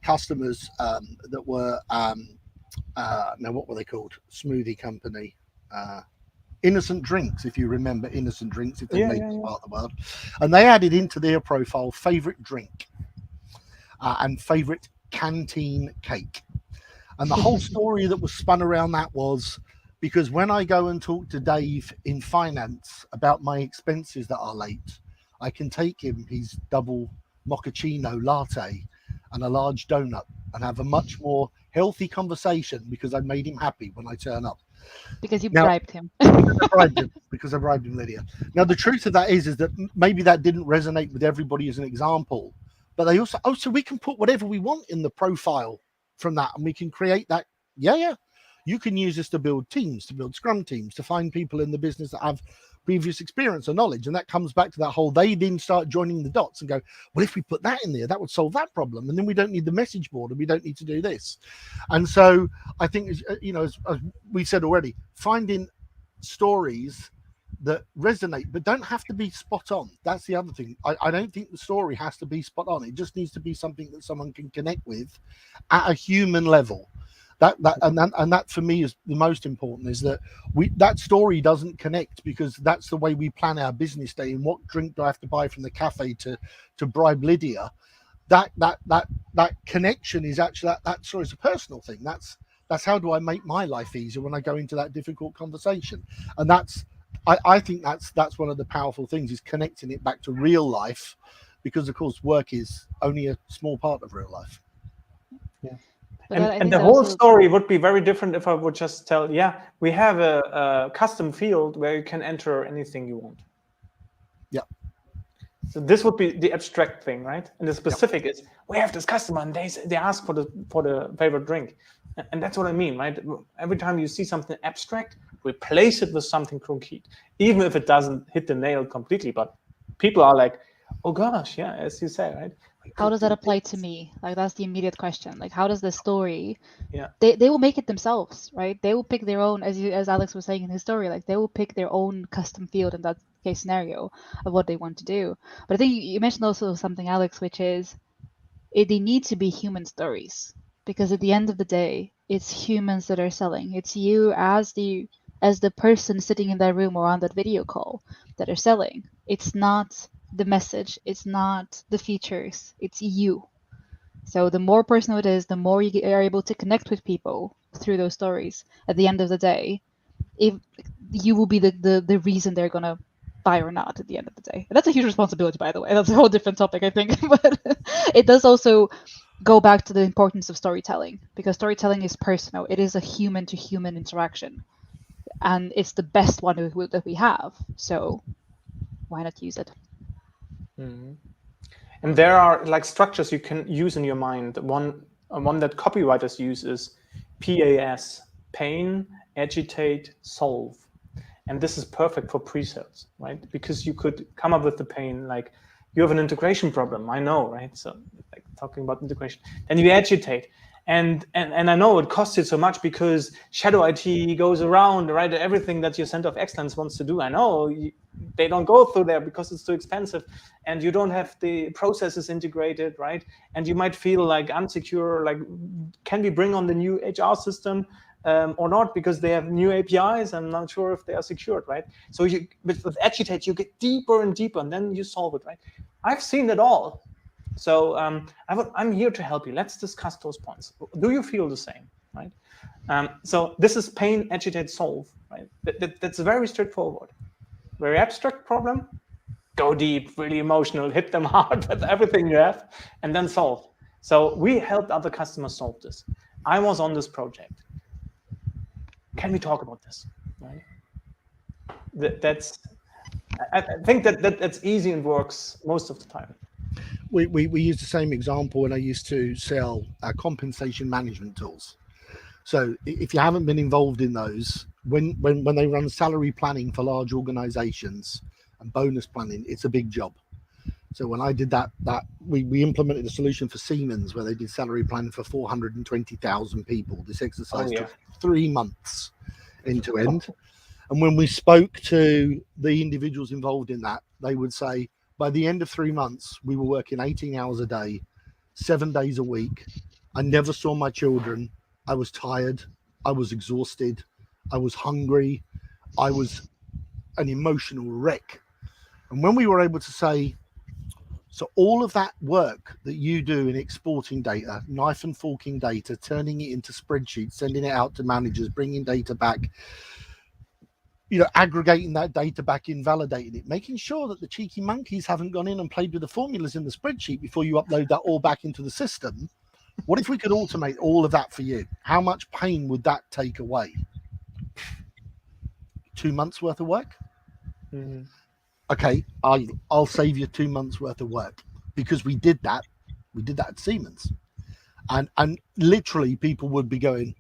customers that were now what were they called? Smoothie company. Innocent Drinks, if you remember Innocent Drinks, if they made this part of the world, and they added into their profile favorite drink and favorite canteen cake. And the whole story that was spun around that was because when I go and talk to Dave in finance about my expenses that are late, I can take him his double mochaccino latte and a large donut and have a much more healthy conversation because I made him happy when I turn up. Because you bribed him. Because I bribed him, Lydia. Now, the truth of that is that maybe that didn't resonate with everybody as an example, but they also, so we can put whatever we want in the profile from that, and we can create that. Yeah. You can use this to build teams, to build scrum teams, to find people in the business that have previous experience or knowledge. And that comes back to that whole, they then start joining the dots and go, well, if we put that in there, that would solve that problem. And then we don't need the message board and we don't need to do this. And so I think, as we said already, finding stories that resonate, but don't have to be spot on. That's the other thing. I don't think the story has to be spot on. It just needs to be something that someone can connect with at a human level. That for me is the most important, is that that story doesn't connect because that's the way we plan our business day. And what drink do I have to buy from the cafe to bribe Lydia? That connection is actually that story is a personal thing. That's how do I make my life easier when I go into that difficult conversation? And I think that's one of the powerful things, is connecting it back to real life, because of course work is only a small part of real life. Yeah. And the whole story would be very different if I would just tell, we have a custom field where you can enter anything you want. Yeah. So this would be the abstract thing, right? And the specific is, we have this customer and they ask for the favorite drink. And that's what I mean, right? Every time you see something abstract, replace it with something concrete, even if it doesn't hit the nail completely. But people are like, oh gosh, as you say, right? How does that apply to me? Like, that's the immediate question. Like, how does the story? They will make it themselves, right? They will pick their own, as Alex was saying in his story. Like, they will pick their own custom field in that case scenario of what they want to do. But I think you mentioned also something, Alex, which is they need to be human stories, because at the end of the day, it's humans that are selling. It's you as the person sitting in that room or on that video call that are selling. It's not the message, it's not the features, it's you. So the more personal it is, the more you are able to connect with people through those stories. At the end of the day, if you will be the reason they're gonna buy or not at the end of the day. And that's a huge responsibility, by the way. That's a whole different topic, I think. But it does also go back to the importance of storytelling, because storytelling is personal. It is a human to human interaction, and it's the best one that we have. So why not use it? Mm-hmm. And there are like structures you can use in your mind. One that copywriters use is PAS: pain, agitate, solve. And this is perfect for pre-sales, right? Because you could come up with the pain, like you have an integration problem, I know, right? So like talking about integration, then you agitate. And I know it costs you so much because shadow IT goes around, right? Everything that your Center of Excellence wants to do, I know they don't go through there because it's too expensive, and you don't have the processes integrated, right? And you might feel like unsecure, like can we bring on the new HR system or not, because they have new APIs? I'm not sure if they are secured, right? So with Agitate, you get deeper and deeper, and then you solve it, right? I've seen it all. So I'm here to help you. Let's discuss those points. Do you feel the same, right? So this is pain, agitate, solve, right? That's very straightforward. Very abstract problem, go deep, really emotional, hit them hard with everything you have, and then solve. So we helped other customers solve this. I was on this project. Can we talk about this, right? I think that's easy and works most of the time. We use the same example when I used to sell compensation management tools. So if you haven't been involved in those, when they run salary planning for large organizations and bonus planning, it's a big job. So when I did that we implemented a solution for Siemens where they did salary planning for 420,000 people. This exercise took 3 months end to end. And when we spoke to the individuals involved in that, they would say by the end of 3 months, we were working 18 hours a day, 7 days a week. I never saw my children. I was tired. I was exhausted. I was hungry. I was an emotional wreck. And when we were able to say, so all of that work that you do in exporting data, knife and forking data, turning it into spreadsheets, sending it out to managers, bringing data back, aggregating that data back in, validating it, making sure that the cheeky monkeys haven't gone in and played with the formulas in the spreadsheet before you upload that all back into the system. What if we could automate all of that for you? How much pain would that take away? 2 months worth of work? Mm-hmm. Okay, I'll save you 2 months worth of work, because we did that at Siemens, and literally people would be going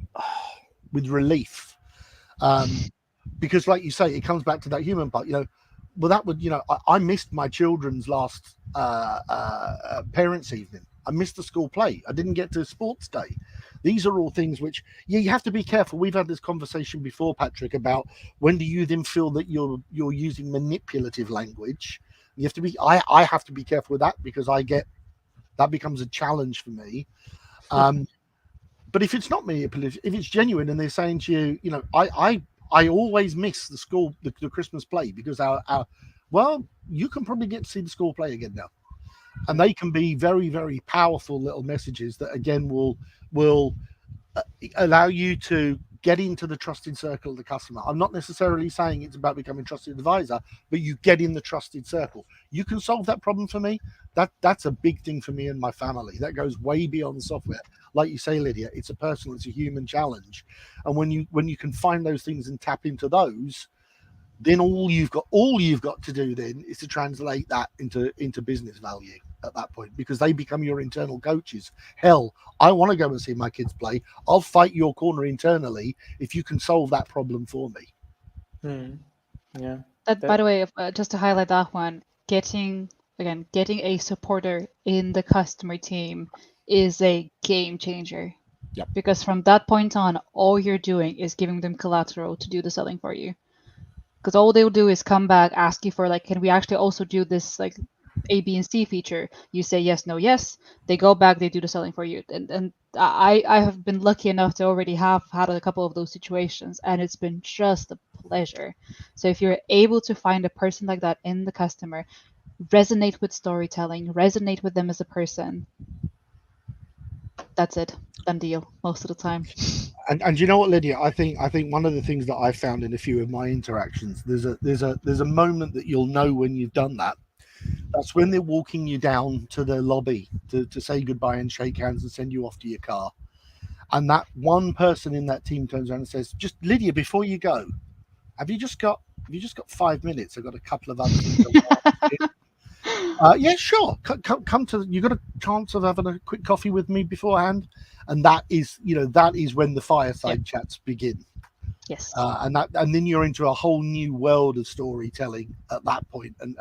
with relief, because like you say, it comes back to that human part. Well, that would, I missed my children's last parents' evening. I missed the school play. I didn't get to sports day. These are all things which, you have to be careful. We've had this conversation before, Patrick, about when do you then feel that you're using manipulative language. You have to be. I have to be careful with that, because that becomes a challenge for me. But if it's not manipulative, if it's genuine, and they're saying to you, I always miss the school, the Christmas play, because well, you can probably get to see the school play again now. And they can be very, very powerful little messages that, again, will allow you to get into the trusted circle of the customer. I'm not necessarily saying it's about becoming a trusted advisor, but you get in the trusted circle. You can solve that problem for me. That's a big thing for me and my family. That goes way beyond software. Like you say, Lydia, it's a personal, it's a human challenge. And when you can find those things and tap into those, then all you've got to do then is to translate that into business value at that point, because they become your internal coaches. Hell, I want to go and see my kids play. I'll fight your corner internally if you can solve that problem for me. Yeah. By the way, just to highlight that one, getting a supporter in the customer team is a game changer. Yep. Because from that point on, all you're doing is giving them collateral to do the selling for you. Because all they'll do is come back, ask you for, like, can we actually also do this, like, A, B, and C feature? You say yes, no, yes. They go back, they do the selling for you. And I have been lucky enough to already have had a couple of those situations, and it's been just a pleasure. So if you're able to find a person like that in the customer, resonate with storytelling, resonate with them as a person, that's it. Done deal most of the time. And you know what, Lydia? I think one of the things that I've found in a few of my interactions, there's a moment that you'll know when you've done that. That's when they're walking you down to the lobby to say goodbye and shake hands and send you off to your car. And that one person in that team turns around and says, "Just Lydia, before you go, have you just got 5 minutes? I've got a couple of other things I want to ask you." Yeah, sure. Come to. You got a chance of having a quick coffee with me beforehand, and that is when the fireside chats begin. Yes. And then you're into a whole new world of storytelling at that point, and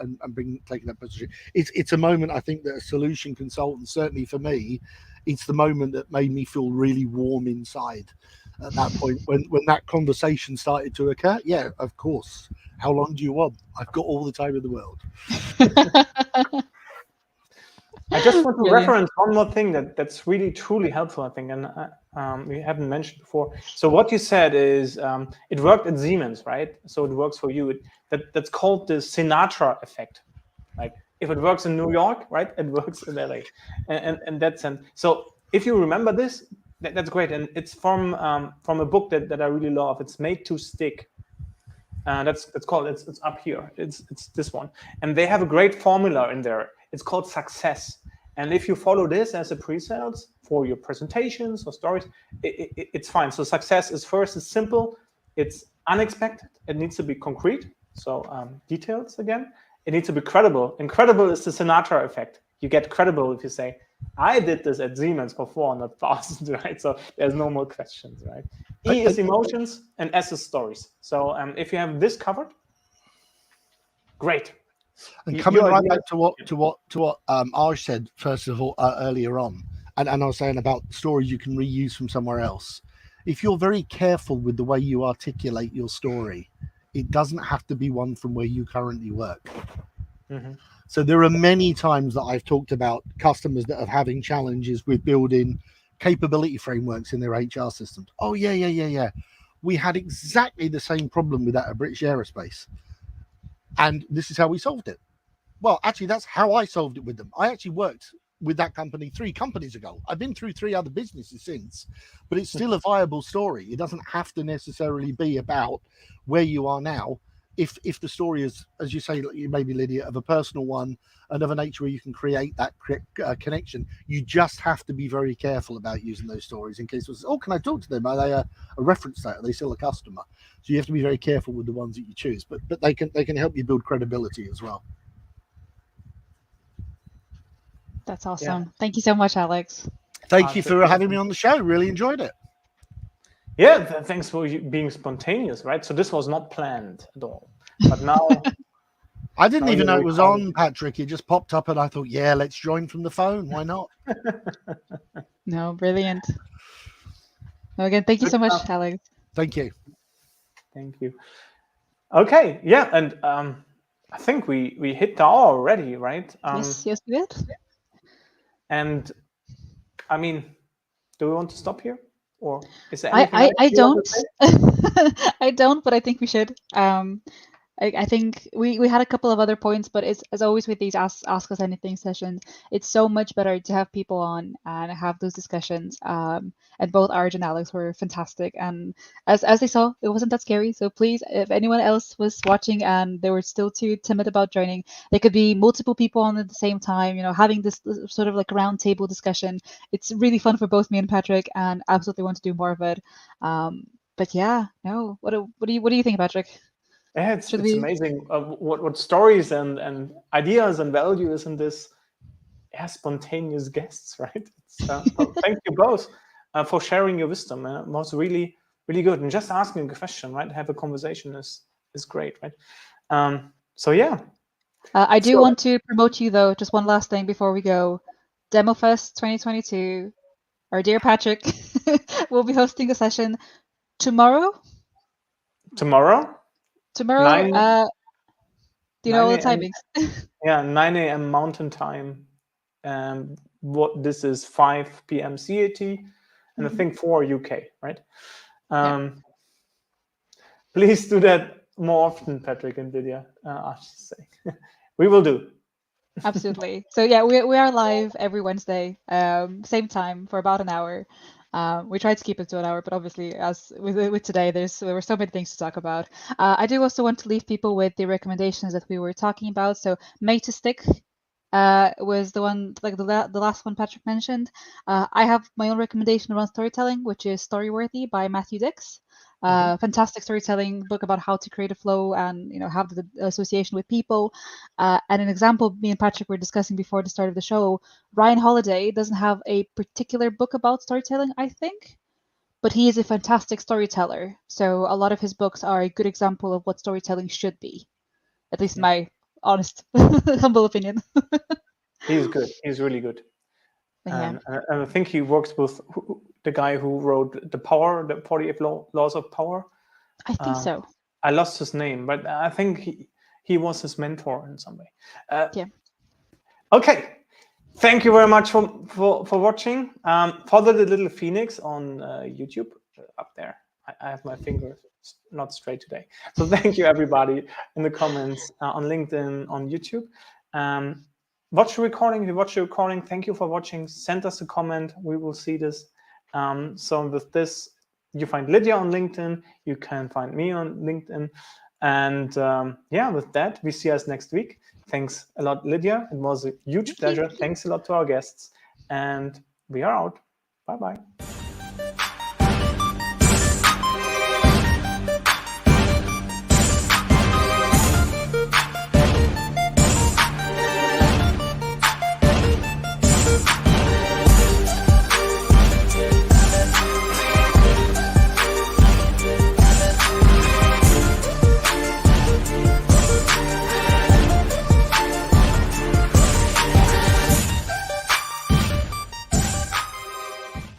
taking that position. It's a moment, I think, that a solution consultant, certainly for me, it's the moment that made me feel really warm inside. At that point, when that conversation started to occur, yeah, of course. How long do you want? I've got all the time in the world. I just want to Brilliant. reference one more thing that's really truly helpful, I think, and we haven't mentioned before. So what you said is it worked at Siemens, right? So it works for you. That's called the Sinatra effect. Like if it works in New York, right, it works in LA, and that's sense. So if you remember this, that's great, and it's from a book that I really love. It's Made to Stick. That's called. It's up here. It's this one, and they have a great formula in there. It's called success. And if you follow this as a pre-sales for your presentations or stories, it's fine. So success is first, it's simple, it's unexpected, it needs to be concrete. So details again, it needs to be credible. And credible is the Sinatra effect. You get credible if you say, I did this at Siemens for 400,000, right? So there's no more questions, right? E is emotions and S is stories. So if you have this covered, great. And coming right back to what Aarj said first of all earlier on, and I was saying about stories you can reuse from somewhere else. If you're very careful with the way you articulate your story, it doesn't have to be one from where you currently work. Mm-hmm. So there are many times that I've talked about customers that are having challenges with building capability frameworks in their HR systems. Oh yeah. We had exactly the same problem with that at British Aerospace, and this is how we solved it. Well, actually, that's how I solved it with them. I actually worked with that company 3 companies ago. I've been through 3 other businesses since, but it's still a viable story. It doesn't have to necessarily be about where you are now. If the story is, as you say, maybe Lydia, of a personal one and of a nature where you can create that connection, you just have to be very careful about using those stories in case it was, oh, can I talk to them? Are they a reference site? Are they still a customer? So you have to be very careful with the ones that you choose, but they can help you build credibility as well. That's awesome. Yeah. Thank you so much, Alex. Thank you for having me on the show. Really enjoyed it. Yeah, thanks for being spontaneous, right? So this was not planned at all. But now... I didn't even know it was on, Patrick. It just popped up and I thought, yeah, let's join from the phone. Why not? No, brilliant. Well, again, thank you so much, Alex. Thank you. Thank you. Okay, yeah, and I think we hit the hour already, right? Yes, we did. And I mean, do we want to stop here, or is there anything I don't. I don't, but I think we should. I think we had a couple of other points, but it's, as always with these ask us anything sessions, it's so much better to have people on and have those discussions. And both Aarj and Alex were fantastic, and as they saw, it wasn't that scary. So please, if anyone else was watching and they were still too timid about joining, there could be multiple people on at the same time. You know, having this sort of like round table discussion. It's really fun for both me and Patrick, and absolutely want to do more of it. But yeah, no, what do you think, Patrick? Yeah, it's amazing what stories and ideas and values in this spontaneous guests, right? Thank you both for sharing your wisdom. It was really, really good. And just asking a question, right? Have a conversation is great, right? So yeah. I do want to promote you though. Just one last thing before we go. DemoFest 2022. Our dear Patrick will be hosting a session tomorrow. Tomorrow? Do you know all the timings? Yeah, 9 a.m. Mountain Time. What this is 5 p.m. CAT, and I think 4 UK, right? Please do that more often, Patrick and Lydia. I should say, we will do. Absolutely. So yeah, we are live every Wednesday, same time for about an hour. We tried to keep it to an hour, but obviously, as with today, there were so many things to talk about. I do also want to leave people with the recommendations that we were talking about. So, Made to Stick was the one, like the last one Patrick mentioned. I have my own recommendation around storytelling, which is Storyworthy by Matthew Dix. Fantastic storytelling book about how to create a flow and have the association with people. And an example me and Patrick were discussing before the start of the show, Ryan Holiday doesn't have a particular book about storytelling, I think, but he is a fantastic storyteller. So a lot of his books are a good example of what storytelling should be, at least in my honest, humble opinion. He's good. He's really good. And I think he works with the guy who wrote The 48 Laws of Power. I think so. I lost his name, but I think he was his mentor in some way. Okay. Thank you very much for watching. Follow the little phoenix on YouTube up there. I have my fingers not straight today. So thank you, everybody, in the comments on LinkedIn, on YouTube. Watch the recording. If you watch the recording, thank you for watching. Send us a comment. We will see this. So with this, you find Lydia on LinkedIn. You can find me on LinkedIn. And with that, we see us next week. Thanks a lot, Lydia. It was a huge pleasure. Thanks a lot to our guests. And we are out. Bye-bye.